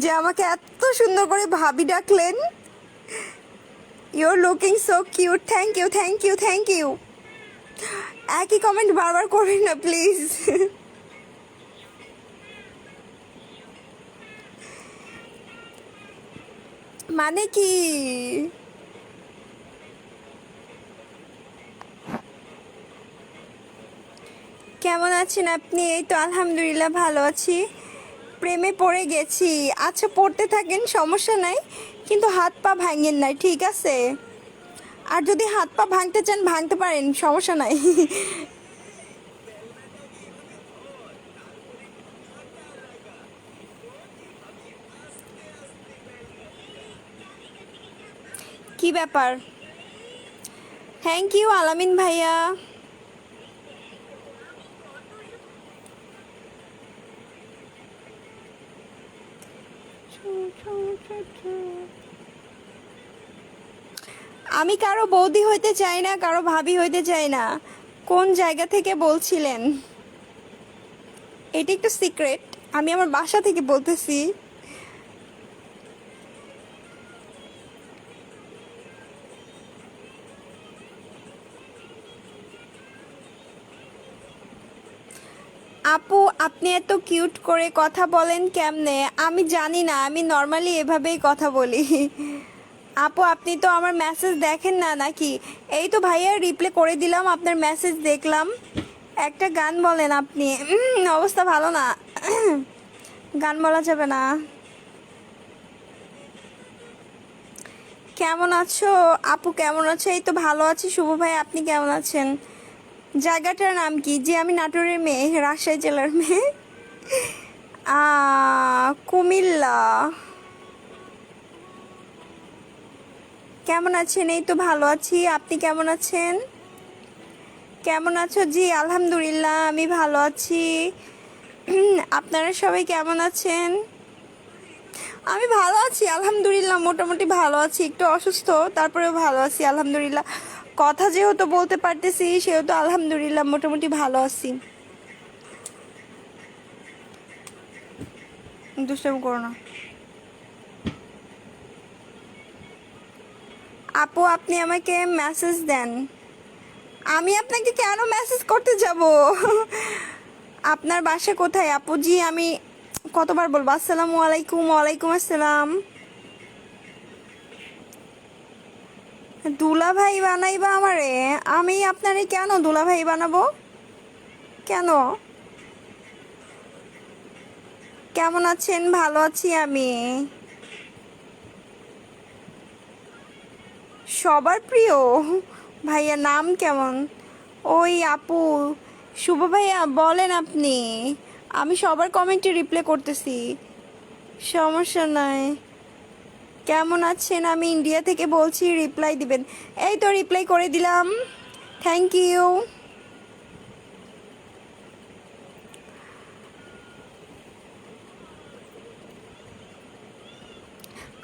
যে আমাকে এত সুন্দর করে ভাবি ডাকলেন? Your looking so cute, thank you, thank you, thank you. একই কমেন্ট বারবার করবেন না প্লিজ। মানে কি? কেমন আছেন আপনি? এই তো আলহামদুলিল্লাহ ভালো আছি। প্রেমে পড়ে গেছি। আচ্ছা পড়তে থাকেন, সমস্যা নাই, কিন্তু হাত পা ভাঙেন নাই, ঠিক আছে? আর যদি হাত পা ভাঙতে চান ভাঙতে পারেন, সমস্যা নাই। কি ব্যাপার? থ্যাংক ইউ আলামিন ভাইয়া। আমি কারো বৌদি হইতে চাই না, কারো ভাবি হইতে চাই না। কোন জায়গা থেকে বলছিলেন? এটি একটু সিক্রেট, আমি আমার বাসা থেকে বলতেছি। আপু আপনি এত কিউট করে কথা বলেন কেমনে? আমি জানি না, আমি নর্মালি এভাবেই কথা বলি। আপু আপনি তো আমার মেসেজ দেখেন না নাকি? এই তো ভাইয়া রিপ্লাই করে দিলাম, আপনার মেসেজ দেখলাম। একটা গান বলেন আপনি। অবস্থা ভালো না। গান বলা যাবে না। কেমন আছো আপু? কেমন আছো? এই তো ভালো আছি শুভ ভাই, আপনি কেমন আছেন? জায়গাটার নাম কি? যে আমি নাটোরের মেয়ে, রাজশাহী জেলার মেয়ে। কুমিল্লা। কেমন আছেন? এই তো ভালো আছি, আপনি কেমন আছেন? কেমন আছো? জি আলহামদুলিল্লাহ আমি ভালো আছি। আপনারা সবাই কেমন আছেন? আমি ভালো আছি আলহামদুলিল্লাহ, মোটামুটি ভালো আছি, একটু অসুস্থ, তারপরেও ভালো আছি আলহামদুলিল্লাহ। কথা যেহেতু বলতে পারতেছি সেহেতু আলহামদুলিল্লাহ মোটামুটি ভালো আছি। দুষ্টামি করো না। আপু আপনি আমাকে মেসেজ দেন। আমি আপনাকে কেন মেসেজ করতে যাব? আপনার বাসা কোথায় আপু? জি আমি কতবার বলবো? আসসালামু আলাইকুম। ওয়ালাইকুম আসসালাম। দুলাভাই বানাইবা আমারে? আমি আপনারে কেন দুলাভাই বানাবো? কেন? কেমন আছেন? ভালো আছি আমি। সবার প্রিয় ভাইয়া নাম কেমন? ওই আপু, শুভ ভাইয়া বলেন আপনি। আমি সবার কমেন্টে রিপ্লাই করতেছি, সমস্যা নাই। কেমন আছেন? আমি ইন্ডিয়া থেকে বলছি, রিপ্লাই দিবেন। এই তো রিপ্লাই করে দিলাম, থ্যাংক ইউ।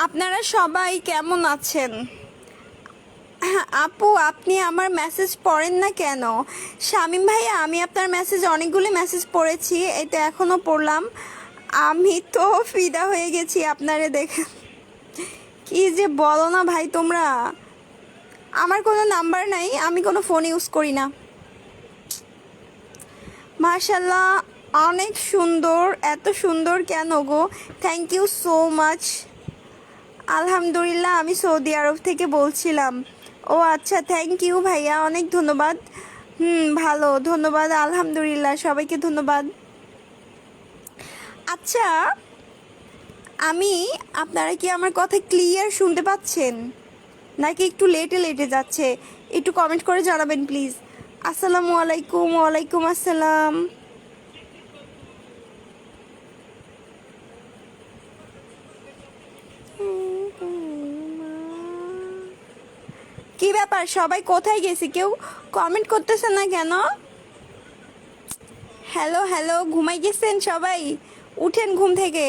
আপনারা সবাই কেমন আছেন? আপু আপনি আমার মেসেজ পড়েন না কেন? শামিম ভাইয়া আমি আপনার মেসেজ অনেকগুলি মেসেজ পড়েছি, এই তো এখনও পড়লাম। আমি তো ফিদা হয়ে গেছি আপনারে দেখে। কি যে বলো না ভাই তোমরা। আমার কোনো নাম্বার নাই, আমি কোনো ফোন ইউজ করি না। মাশাল্লাহ অনেক সুন্দর, এত সুন্দর কেন গো? Thank you so much. আলহামদুলিল্লাহ, আমি সৌদি আরব থেকে বলছিলাম। ও আচ্ছা, থ্যাংক ইউ ভাইয়া, অনেক ধন্যবাদ। ভালো, ধন্যবাদ, আলহামদুলিল্লাহ, সবাইকে ধন্যবাদ। আচ্ছা, আমি আপনারা কি আমার কথা ক্লিয়ার শুনতে পাচ্ছেন নাকি একটু লেটে লেটে যাচ্ছে? একটু কমেন্ট করে জানাবেন প্লিজ। আসসালামু আলাইকুম। ওয়ালাইকুম আসসালাম। কি ব্যাপার, সবাই কোথায় গেছে? কেউ কমেন্ট করতেছে না কেন? হ্যালো হ্যালো, ঘুমাই গেছেন সবাই? উঠেন ঘুম থেকে।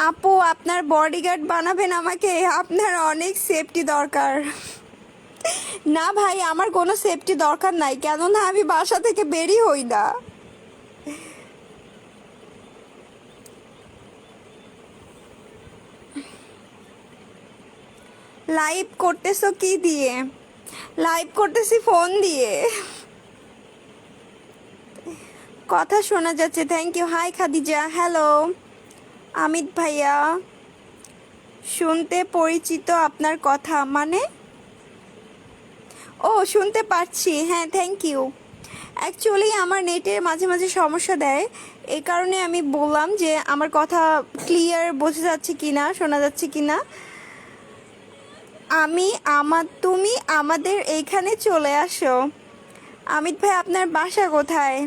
আপু, আপনার বডিগার্ড বানাবেন আমাকে? আপনার অনেক সেফটি দরকার। না ভাই, আমার কোনো সেফটি দরকার নাই, কেননা আমি বাসা থেকে বেরই হই না। লাইভ করতেছো কি দিয়ে? লাইভ করতেছি ফোন দিয়ে। কথা শোনা যাচ্ছে, thank you. Hi Khadija, hello. Amit ভাইয়া, শুনতে পরিচিত আপনার কথা, মানে? ও, শুনতে পাচ্ছি, হ্যাঁ, থ্যাংক ইউ। অ্যাকচুয়ালি আমার নেটে মাঝে মাঝে সমস্যা দেয়, এই কারণে আমি বললাম যে আমার কথা ক্লিয়ার বোঝা যাচ্ছে কি না, শোনা যাচ্ছে কি না। তুমি আমাদের এইখানে চলে আসো। আমিত ভাই, আপনার বাসা কোথায়?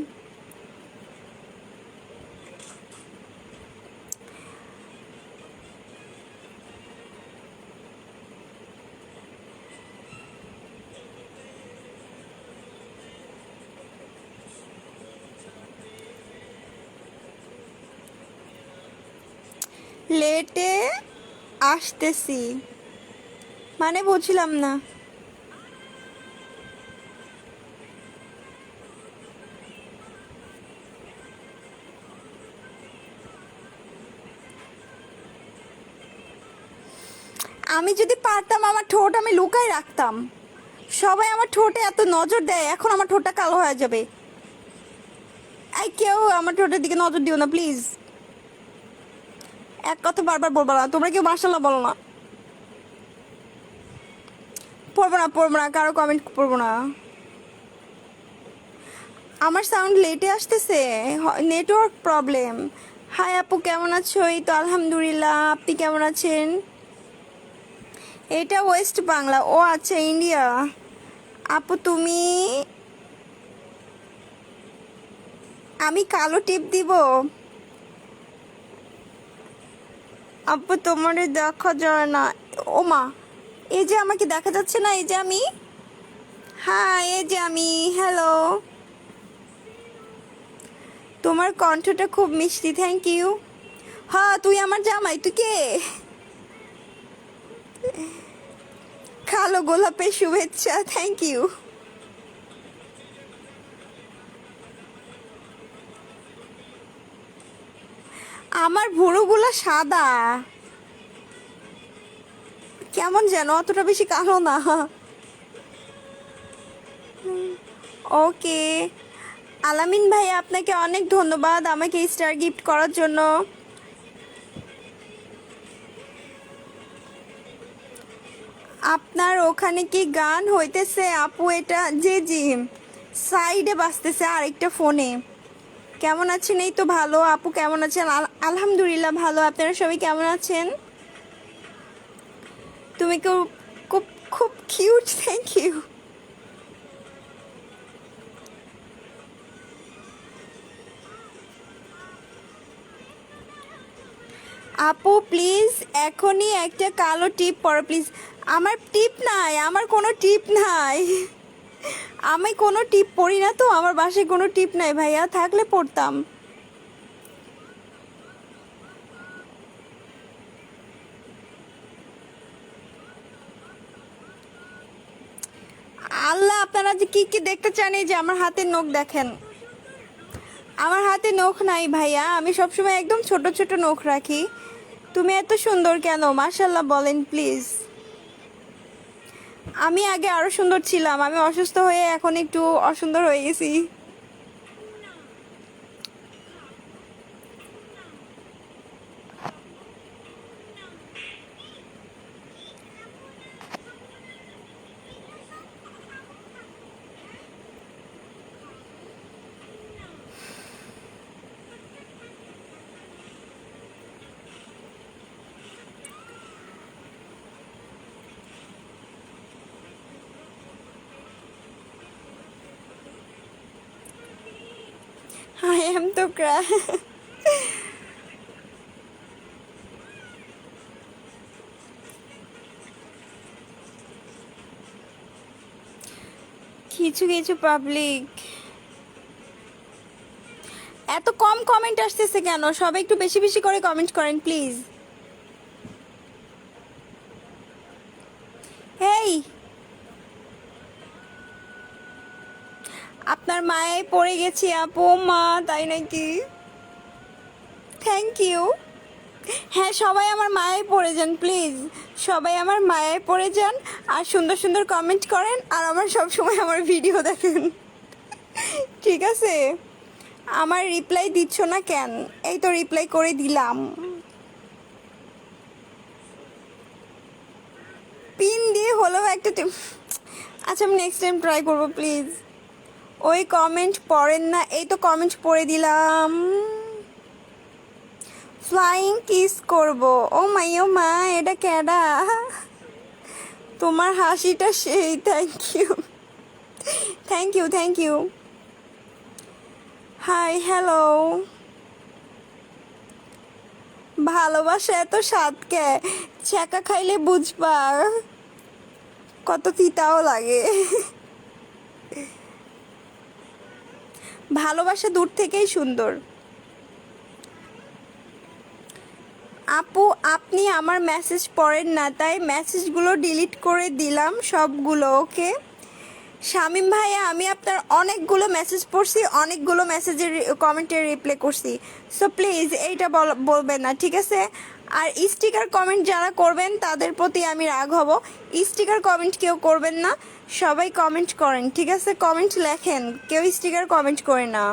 লেটে আসতেছি মানে বুঝলাম না। আমি যদি পারতাম আমার ঠোঁট আমি লুকায় রাখতাম। সবাই আমার ঠোঁটে এত নজর দেয়, এখন আমার ঠোঁটটা কালো হয়ে যাবে। এই, কেউ আমার ঠোঁটের দিকে নজর দিও না প্লিজ। এক কথা বারবার বলবো না, তোমরা কেউ মার্শাল্লাহ বলো না। পড়বো না, কারো কমেন্ট পড়বো না। আমার সাউন্ড লেটে আসতেছে, নেটওয়ার্ক প্রবলেম। হাই আপু, কেমন আছো? এই তো আলহামদুলিল্লাহ, আপনি কেমন আছেন? এটা ওয়েস্ট বাংলা। ও আচ্ছা, ইন্ডিয়া। আপু তুমি, আমি কালো টিপ দিব? আপু তোমার দেখা যায় না। ও মা, এই যে আমাকে দেখা যাচ্ছে না, এই যে আমি। হ্যাঁ, এই যে আমি, হ্যালো। তোমার কণ্ঠটা খুব মিষ্টি, থ্যাংক ইউ। হ্যাঁ, তুই আমার জামাই, তুই কে? কালো গোলাপের শুভেচ্ছা, থ্যাংক ইউ। আমার ভুরুগুলো সাদা, কেমন যেন, অতটা বেশি কালো না। ওকে। আলামিন ভাই, আপনাকে অনেক ধন্যবাদ আমাকে স্টার গিফট করার জন্য। আপনার ওখানে কি গান হইতেছে? আপু এটা, জি জি, সাইডে বাজতেছে আরেকটা ফোনে। কেমন আছেন? এই তো ভালো। আপু কেমন আছেন? আলহামদুলিল্লাহ ভালো। আপনারা সবাই কেমন আছেন? তুমি খুব খুব খুব কিউট, থ্যাংক ইউ। আপু প্লিজ এখনই একটা কালো টিপ পরো প্লিজ। আমার টিপ নাই, আমার কোনো টিপ নাই। আমি কোনো টিপ পরি না তো, আমার বাসায় কোনো টিপ নাই ভাইয়া, থাকলে পড়তাম। আল্লাহ, আপনারা যে কি কি দেখতে চান, এই যে আমার হাতের নখ দেখেন। আমার হাতে নখ নাই ভাইয়া, আমি সবসময় একদম ছোট ছোট নখ রাখি। তুমি এত সুন্দর কেন? মাশাল্লাহ বলেন প্লিজ। আমি আগে আরো সুন্দর ছিলাম, আমি অসুস্থ হয়ে এখন একটু অসুন্দর হয়ে গেছি। I am তো cry. কিছু কিছু পাবলিক এত কম কমেন্ট আসতেছে কেন? সবাই একটু বেশি বেশি করে কমেন্ট করেন প্লিজ। এই আপনার মায়ে পড়ে গেছি আপু। মা তাই নাকি? Thank you. হ্যাঁ সবাই আমার মায়ে পড়ে যান প্লিজ, সবাই আমার মায়ে পড়ে যান আর সুন্দর সুন্দর কমেন্ট করেন আর আমার সব সময় আমার ভিডিও দেখেন, ঠিক আছে? আমার রিপ্লাই দিচ্ছ না কেন? এই তো রিপ্লাই করে দিলাম। পিন দিয়ে হলো একটা আচ্ছা আমি নেক্সট টাইম ট্রাই করবো প্লিজ। ওই কমেন্ট পড়েন না, এই তো কমেন্ট পড়ে দিলাম। ফ্লাইং কিস করব। ও মাই ও মা, এটা কেডা? তোমার হাসিটা সেই। Thank you thank you thank you. Hi hello. ভালোবাসা এত স্বাদকে ছ্যাঁকা খাইলে বুঝবা কত তিতাও লাগে। ভালোবাসা দূর থেকেই সুন্দর। আপু আপনি আমার মেসেজ পড়েন না, তাই মেসেজগুলো ডিলিট করে দিলাম সবগুলো। ওকে শামিম ভাইয়া, আমি আপনার অনেকগুলো মেসেজ পড়ছি, অনেকগুলো মেসেজের কমেন্টের রিপ্লাই করছি, সো প্লিজ এইটা বলবেন না, ঠিক আছে? আর স্টিকার কমেন্ট যারা করবেন তাদের প্রতি আমি রাগ হব। স্টিকার কমেন্ট কেউ করবেন না, সবাই কমেন্ট করেন, ঠিক আছে? কমেন্ট লেখেন, কেউ স্টিকার কমেন্ট করে না।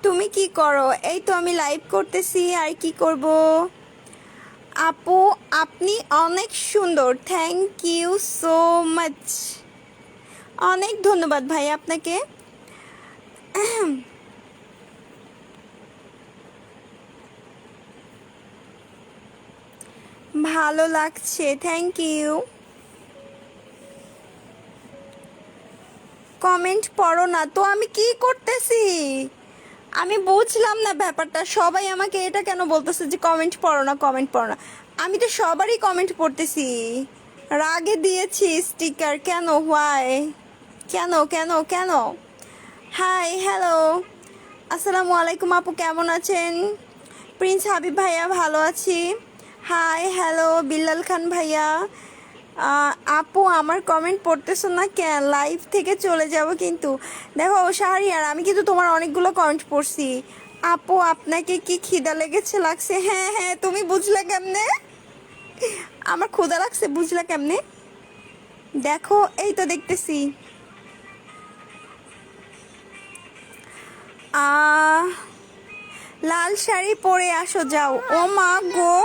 তুমি কি করো? এই তো আমি লাইভ করতেছি, আর কি করব? আপু আপনি অনেক সুন্দর, থ্যাংক ইউ সো মাচ। অনেক ধন্যবাদ ভাই আপনাকে। ভালো লাগছে, থ্যাংক ইউ। কমেন্ট পড়ো না তো আমি কি করতেছি? আমি বুঝলাম না ব্যাপারটা। সবাই আমাকে এটা কেন বলতেছে যে কমেন্ট পড়ো না, কমেন্ট পড়ো না? আমি তো সবারই কমেন্ট পড়তেছি। রাগে দিয়েছি স্টিকার, কেন? হোয়াই? কেন কেন কেন? হাই হ্যালো, আসসালামু আলাইকুম আপু, কেমন আছেন? প্রিন্স হাবিব ভাইয়া, ভালো আছি। হাই হ্যালো বিল্লাল খান ভাইয়া। আপু আমার কমেন্ট পড়তেছো না কেন? লাইভ থেকে চলে যাব কিন্তু। দেখো শাহরিয়ার, আমি কিন্তু তোমার অনেকগুলো কমেন্ট পড়ছি। আপু আপনাকে কি খিদা লেগেছে? লাগছে? হ্যাঁ হ্যাঁ, তুমি বুঝলা কেমনে? আমার ক্ষুধা লাগছে বুঝলা কেমনে? দেখো এই তো দেখতেছি। লাল শাড়ি পরে আসো, যাও। ও মা গো,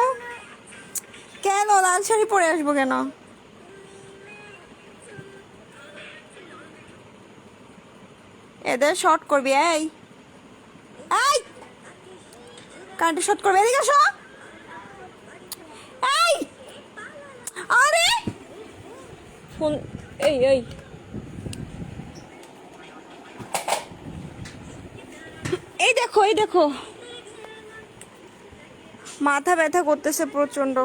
কেন লাল শাড়ি পরে আসবো কেন? এদের শর্ট করবি? এই এই কারেন্টে শর্ট করবি? এদিকে আসো। এই আরে ফোন, এই এই এই দেখো, এই দেখো, মাথা ব্যথা করতেছে প্রচন্ড।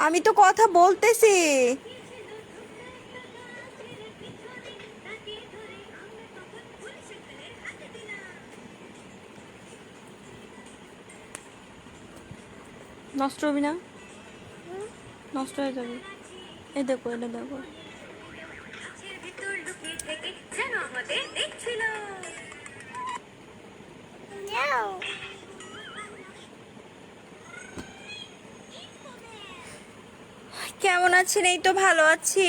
আমি তো কথা বলতেছি। নষ্ট হবি না, নষ্ট হয়ে যাবে। এই দেখো, এটা দেখো। কেমন আছেন? এই তো ভালো আছি।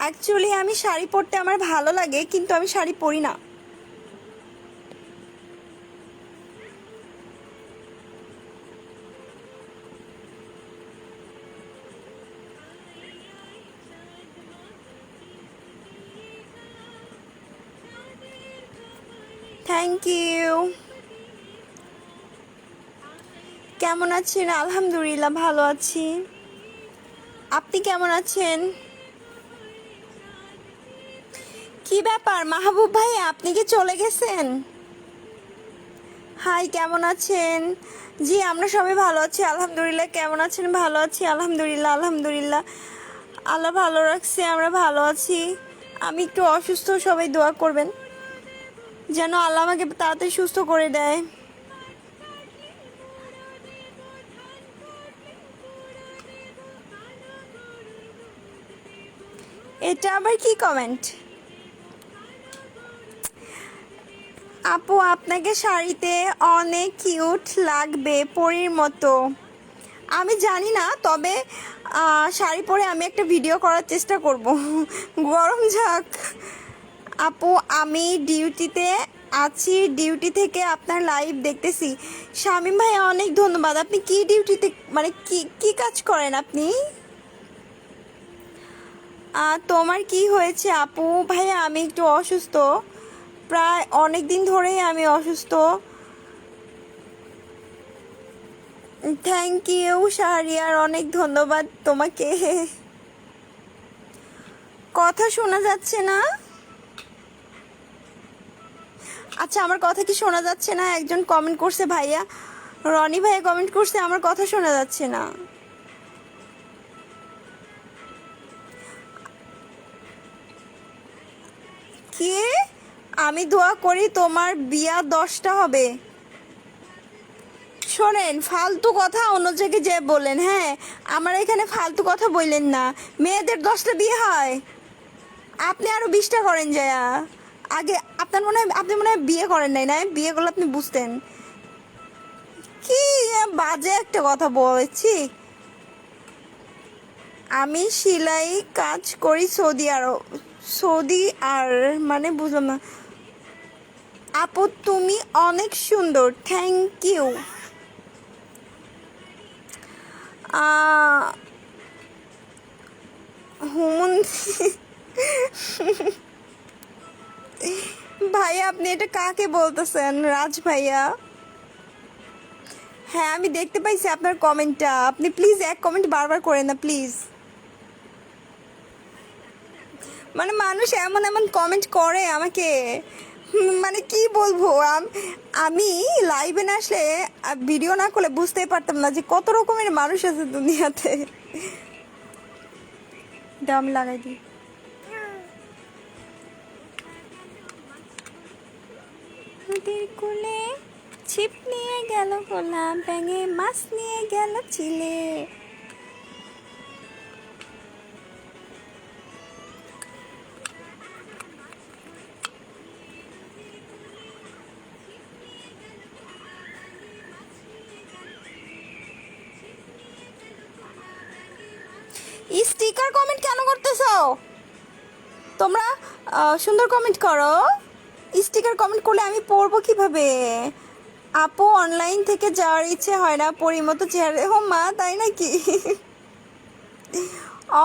অ্যাকচুয়ালি আমি শাড়ি পরতে আমার ভালো লাগে, কিন্তু আমি শাড়ি পরি না। Thank you. কেমন আছেন? আলহামদুলিল্লাহ ভালো আছি। আপনি কেমন আছেন? কি ব্যাপার মাহবুব ভাই, আপনি কি চলে গেছেন? হাই, কেমন আছেন? জি, আমরা সবাই ভালো আছি আলহামদুলিল্লাহ। কেমন আছেন? ভালো আছি আলহামদুলিল্লাহ। আলহামদুলিল্লাহ, আল্লাহ ভালো রাখছে, আমরা ভালো আছি। আমি একটু অসুস্থ, সবাই দোয়া করবেন যেন আল্লাহ আমাকে তাড়াতাড়ি সুস্থ করে দেয়। এটা আবার কি কমেন্ট? আপু, আপনাকে শাড়িতে অনেক কিউট লাগবে, পরীর মতো। আমি জানি না, তবে শাড়ি পরে আমি একটা ভিডিও করার চেষ্টা করব। গরম যাক। আপু, আমি ডিউটিতে আছি, ডিউটি থেকে আপনার লাইভ দেখতেছি। শামীম ভাই, অনেক ধন্যবাদ। আপনি কি ডিউটিতে, মানে কি কি কাজ করেন আপনি? তোমার কি হয়েছে আপু? ভাইয়া, আমি একটু অসুস্থ, প্রায় অনেক দিন ধরেই আমি অসুস্থ। থ্যাংক ইউ শাহরিয়ার, অনেক ধন্যবাদ তোমাকে। কথা শোনা যাচ্ছে না? আচ্ছা, আমার কথা কি শোনা যাচ্ছে না? একজন কমেন্ট করছে, ভাইয়া রনি ভাইয়া কমেন্ট করছে আমার কথা শোনা যাচ্ছে না। কি? আমি দোয়া করি তোমার বিয়া 10টা হবে। শোনেন, ফালতু কথা অন্য জায়গায় যে বললেন, হ্যাঁ, আমার এখানে ফালতু কথা বললেন না। মেয়েদের 10টা বিয়ে হয়, আপনি আরো 20টা করেন যায়া। আগে আপনি মনে হয় বিয়ে করেন নাই, না? বিয়ে করলে আপনি বুঝতেন। কি বাজে একটা কথা বলেছি। আমি সেলাই কাজ করি সৌদি আর, মানে বুঝলাম না। আপু, তুমি অনেক সুন্দর, থ্যাংক ইউ। হুমন ভাইয়া, আপনি এটা কাকে বলতেছেন? রাজ ভাইয়া? হ্যাঁ, আমি দেখতে পাইছি আপনার কমেন্টটা। আপনি প্লিজ এক কমেন্ট বারবার করেন না প্লিজ। মানে মানুষ এমন এমন কমেন্ট করে আমাকে, মানে কি বলবো। আমি লাইভে না আসলে, ভিডিও না করলে বুঝতেই পারতাম না যে কত রকমের মানুষ আছে দুনিয়াতে। দাম লাগাই দিই। নদীর কূলে ছিপ নিয়ে গেল গোলা, ব্যাঙে মাছ নিয়ে গেল চিলে। স্টিকার কমেন্ট কেন করতেছো তোমরা? সুন্দর কমেন্ট করো। স্টিকার কমেন্ট করলে আমি পড়বো কিভাবে? আপু, অনলাইন থেকে যাওয়ার ইচ্ছে হয় না, পরিমতো চেহারা। ও মা, তাই নাকি?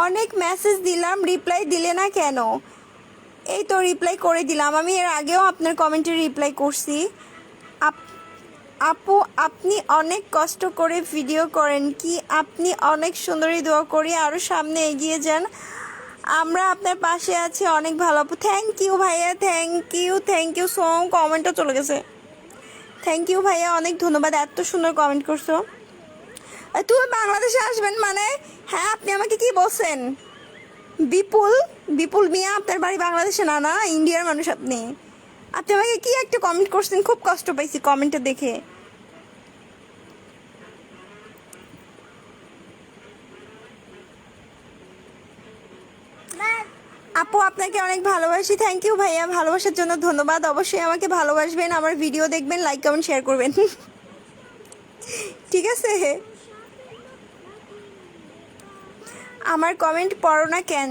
অনেক মেসেজ দিলাম, রিপ্লাই দিলে না কেন? এই তো রিপ্লাই করে দিলাম, আমি এর আগেও আপনার কমেন্টে রিপ্লাই করছি। আপু, আপনি অনেক কষ্ট করে ভিডিও করেন, কি আপনি অনেক সুন্দরী। দোয়া করি আরও সামনে এগিয়ে যান, আমরা আপনার পাশে আছি। অনেক ভালো আপু। থ্যাংক ইউ ভাইয়া, থ্যাংক ইউ সো। কমেন্টও চলে গেছে। থ্যাংক ইউ ভাইয়া, অনেক ধন্যবাদ, এত সুন্দর কমেন্ট করছো। তুমি বাংলাদেশে আসবেন মানে? হ্যাঁ, আপনি আমাকে কি বলছেন? বিপুল বিপুল মিয়া, আপনার বাড়ি বাংলাদেশে? না না, ইন্ডিয়ার মানুষ আপনি। আপনি আমাকে কি একটা কমেন্ট করছেন, খুব কষ্ট পাইছি কমেন্টটা দেখে। আপু, আপনাকে অনেক ভালোবাসি। থ্যাংক ইউ ভাইয়া, ভালোবাসার জন্য ধন্যবাদ। অবশ্যই আমাকে ভালোবাসবেন, আমার ভিডিও দেখবেন, লাইক কমেন্ট শেয়ার করবেন। ঠিক আছে? আমার কমেন্ট পড়ো না কেন?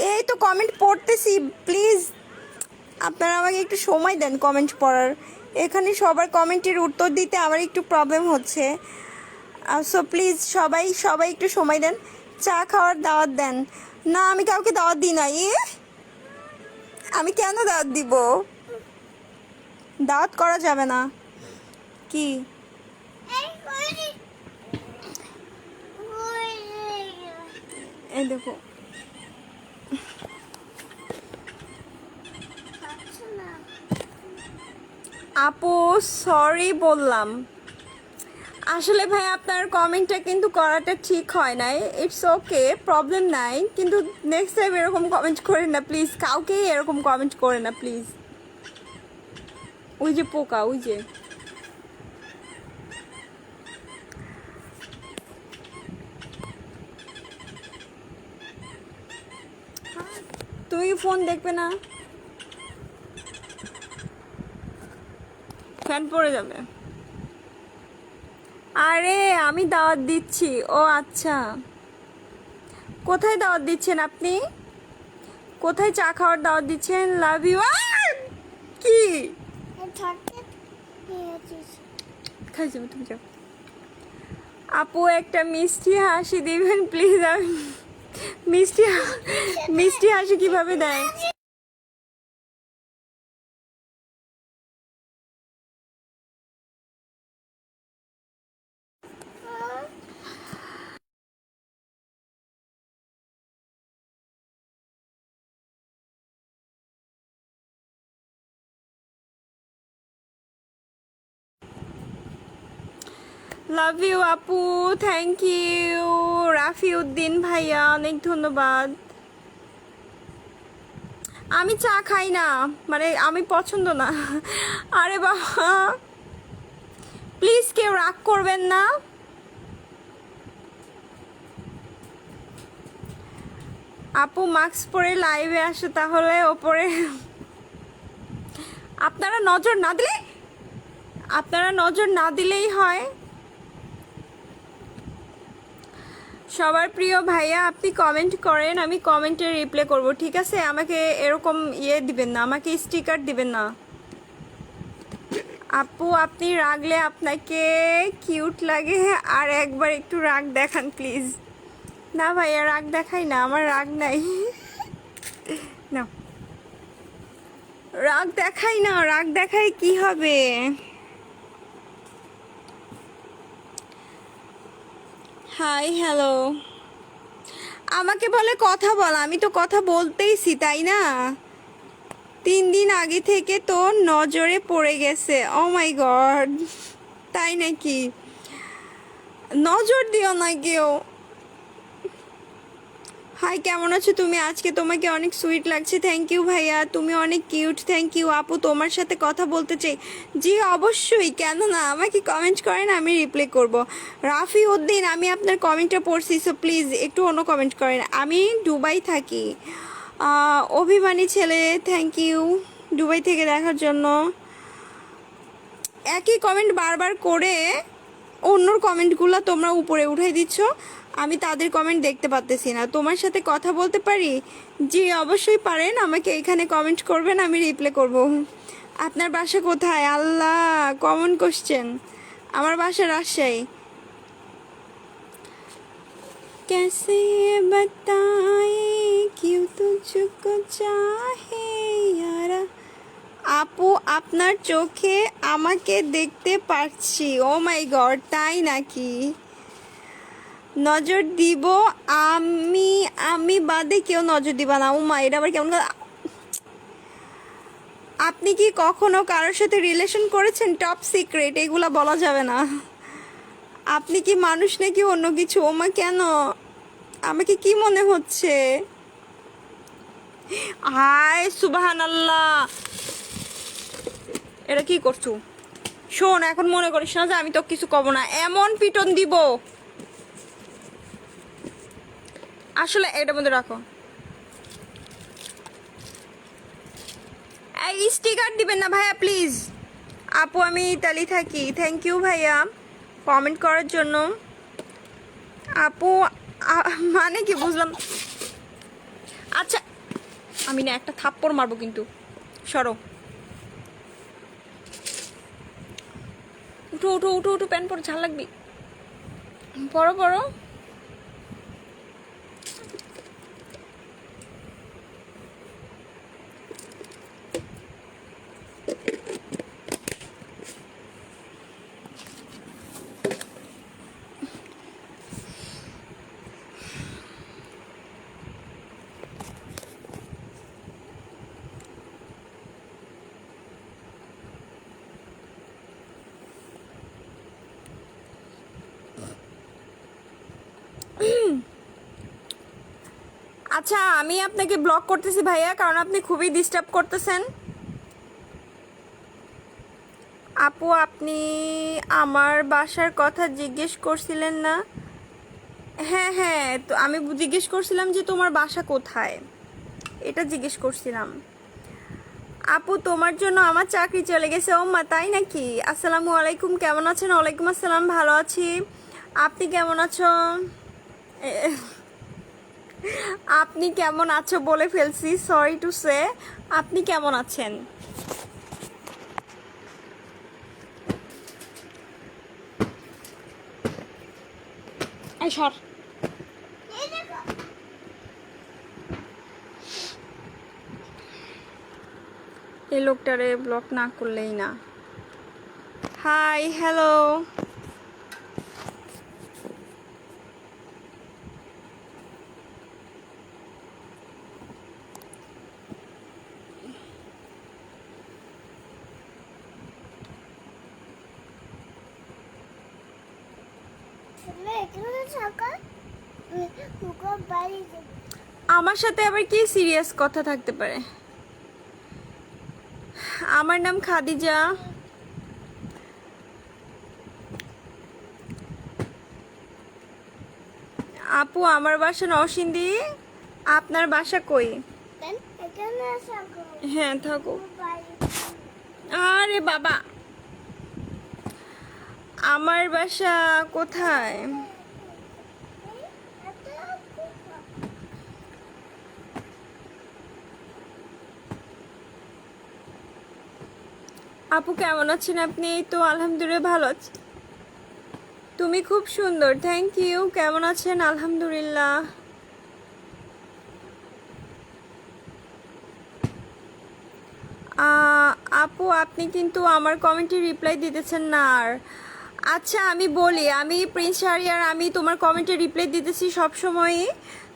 এই তো কমেন্ট পড়তেছি, প্লিজ আপনারা আমাকে একটু সময় দেন কমেন্ট পড়ার। এখানে সবার কমেন্টের উত্তর দিতে আমার একটু প্রবলেম হচ্ছে। সো প্লিজ সবাই একটু সময় দেন। চা খাওয়ার দাওয়াত দেন। না, আমি কাউকে দাওয়াত দিই না। আমি কেন দাওয়াত দিব? দাওয়াত করা যাবে না। কি? এই দেখো, আপু সরি বললাম। আসলে ভাই আপনার কমেন্টটা কিন্তু করাটা ঠিক হয় নাই, ইটস ওকে, প্রবলেম নাই, কিন্তু নেক্সট টাইম এরকম কমেন্ট করেন না প্লিজ, কাউকেই এরকম কমেন্ট করে না প্লিজ। ওই যে পোকা, ওই যে তুমি ফোন দেখবে না, ফ্যান পড়ে যাবে। আরে আমি দাওয়াত দিচ্ছি। ও আচ্ছা, কোথায় দাওয়াত দিচ্ছেন আপনি? কোথায় চা খাওয়ার দাওয়াত দিচ্ছেন? Love you. কি খাইছি তুমি যাও। আপু একটা মিষ্টি হাসি দিবেন প্লিজ। আমি মিষ্টি মিষ্টি হাসি কিভাবে দেয়? লাভ ইউ আপু, থ্যাংক ইউ। রাফি উদ্দিন ভাইয়া অনেক ধন্যবাদ। আমি চা খাই না, মানে আমি পছন্দ না। আরে বাবা প্লিজ কেউ রাগ করবেন না। আপু মাস্ক পরে লাইভে আসে তাহলে ওপরে আপনারা নজর না দিলে, আপনারা নজর না দিলেই হয়। সবার প্রিয় ভাইয়া আপনি কমেন্ট করেন, আমি কমেন্টে রিপ্লাই করব, ঠিক আছে? আমাকে এরকম দিবেন না, আমাকে স্টিকার দিবেন না। আপু আপনি রাগলে আপনাকে কিউট লাগে, আর একবার একটু রাগ দেখান প্লিজ। না ভাইয়া রাগ দেখাই না, আমার রাগ নাই। না রাগ দেখাই না, রাগ দেখাই কি হবে? হাই হ্যালো, আমাকে বলে কথা বল, আমি তো কথা বলতেইছি তাই না? 3 দিন আগে থেকে তো নজরে পড়ে গেছে। ও মাই গড, তাই নাকি? নজর দিও না কেউ। হাই কেমন আছো তুমি? আজকে তোমাকে অনেক সুইট লাগছে। থ্যাংক ইউ ভাইয়া, তুমি অনেক কিউট। থ্যাংক ইউ আপু, তোমার সাথে কথা বলতে চাই। জি অবশ্যই, কেন না, আমাকে কমেন্ট করেন, আমি রিপ্লাই করব। রাফি উদ্দিন আমি আপনার কমেন্টটা পড়ছি, সো প্লিজ একটু অন্য কমেন্ট করেন। আমি দুবাই থাকি। অভিমানী ছেলে, থ্যাংক ইউ দুবাই থেকে দেখার জন্য। একই কমেন্ট বারবার করে অন্যর কমেন্টগুলো তোমরা উপরে উঠাই দিচ্ছ, আমি তাদের কমেন্ট দেখতে পাচ্তেছি না। তোমার সাথে কথা বলতে পারি? জি অবশ্যই পারেন, আমাকে এখানে কমেন্ট করবেন, আমি রিপ্লাই করব। আপনার বাসা কোথায়? আল্লাহ, কমন কোশ্চেন। আমার বাসা রাজশাহী। कैसे बताए क्यों तुझको चाहे यारा। আপু আপনার চোখে আমাকে দেখতে পাচ্ছি। ও মাই গড, তাই নাকি? নজর দিব আমি, আমি বাদে কেউ নজর দিবা না। ও মা, এটা আবার কেমন? আপনি কি কখনো কারোর সাথে রিলেশন করেছেন? টপ সিক্রেট, এগুলা বলা যাবে না। আপনি কি মানুষ নাকি অন্য কিছু? ও মা, কেন? আমাকে কি মনে হচ্ছে? হায় সুবহানাল্লাহ, এটা কি করছো? শোন, এখন মনে করিস না যে আমি তো কিছু কব না, এমন পিটন দিব। আসলে এটার মধ্যে রাখো। এই স্টিকার দিবেন না ভাইয়া প্লিজ। আপু আমি ইতালি থাকি। থ্যাংক ইউ ভাইয়া কমেন্ট করার জন্য। আপু মানে কি বুঝলাম? আচ্ছা আমি না একটা থাপ্পড় মারবো কিন্তু, সরো। উঠো উঠো উঠো উঠো, প্যান্ট পরো, ঝাল লাগবি। পরো পরো। আচ্ছা আমি আপনাকে ব্লক করতেছি ভাইয়া, কারণ আপনি খুবই ডিস্টার্ব করতেছেন। আপু আপনি আমার বাসার কথা জিজ্ঞেস করছিলেন না? হ্যাঁ হ্যাঁ, তো আমি জিজ্ঞেস করছিলাম যে তোমার বাসা কোথায়, এটা জিজ্ঞেস করছিলাম। আপু তোমার জন্য আমার চাকরি চলে গেছে। ও মা, তাই নাকি? আসসালামু আলাইকুম, কেমন আছেন? ওয়ালাইকুম আসসালাম, ভালো আছি। আপনি কেমন আছো? আপনি কেমন আছো বলে ফেলছি, সরি টু সে। আপনি কেমন আছেন? এই সর, এই লোকটারে ব্লক না করলেই না। Hi, hello. আমার সাথে আবার কি সিরিয়াস কথা থাকতে পারে? আমার নাম খাদিজা। আপু আমার বাসা নরসিংদী। আপনার বাসা কই? হ্যাঁ থাকো। আরে বাবা, আমার বাসা কোথায়? আপু কেমন আছেন আপনি? এই তো আলহামদুলিল্লাহ ভালো আছি। তুমি খুব সুন্দর, থ্যাংক ইউ। কেমন আছেন? আলহামদুলিল্লাহ। আপু আপনি কিন্তু আমার কমেন্টে রিপ্লাই দিতেছেন না আর। আচ্ছা আমি বলি, আমি প্রিন্স শাহরিয়ার, আমি তোমার কমেন্টে রিপ্লাই দিতেছি সব সময়ই।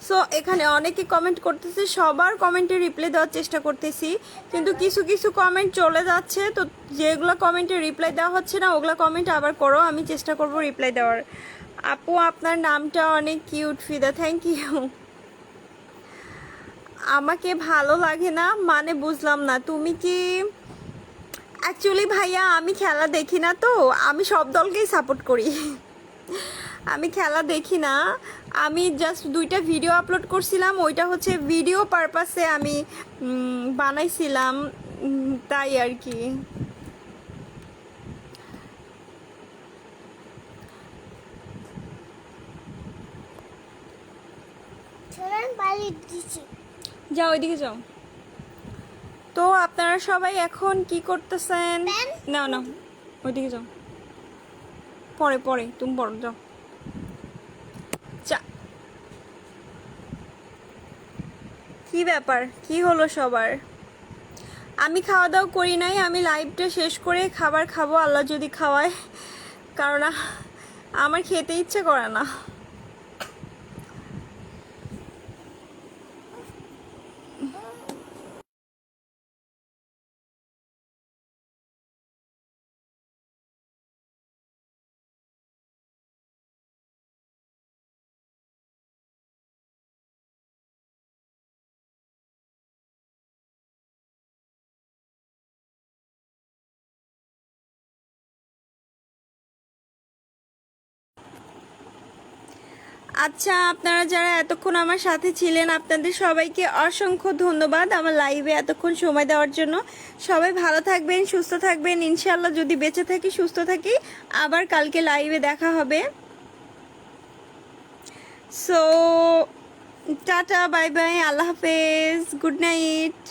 সো এখানে অনেকে কমেন্ট করতেছে, সবার কমেন্টে রিপ্লাই দেওয়ার চেষ্টা করতেছি, কিন্তু কিছু কিছু কমেন্ট চলে যাচ্ছে। তো যেগুলো কমেন্টে রিপ্লাই দেওয়া হচ্ছে না ওগুলো কমেন্ট আবার করো, আমি চেষ্টা করব রিপ্লাই দেওয়ার। আপু আপনার নামটা অনেক কিউট, ফিদা, থ্যাংক ইউ। আমাকে ভালো লাগে না মানে বুঝলাম না, তুমি কি? অ্যাকচুয়ালি ভাইয়া আমি খেলা দেখি না, তো আমি সব দলকেই সাপোর্ট করি। আমি খেলা দেখি না, আমি জাস্ট 2টা ভিডিও আপলোড করছিলাম, ওইটা হচ্ছে ভিডিও পারপাসে আমি বানাইছিলাম, তাই আর কি। যাও ওইদিকে যাও। তো আপনারা সবাই এখন কি করতেছেন? না না, ওইদিকে যাও, পরে পরে তুমি পড়ো, যাও। কি ব্যাপার, কি হলো সবার? আমি খাওয়া দাওয়া করি নাই, আমি লাইভটা শেষ করে খাবার খাবো আল্লাহ যদি খাওয়ায়, কারণ আমার খেতে ইচ্ছে করে না। আচ্ছা আপনারা যারা এতক্ষণ আমার সাথে ছিলেন আপনাদের সবাইকে অসংখ্য ধন্যবাদ আমার লাইভে এতক্ষণ সময় দেওয়ার জন্য। সবাই ভালো থাকবেন, সুস্থ থাকবেন, ইনশাল্লাহ যদি বেঁচে থাকি সুস্থ থাকি আবার কালকে লাইভে দেখা হবে। সো টাটা, বাই বাই, আল্লাহ হাফেজ, গুড নাইট।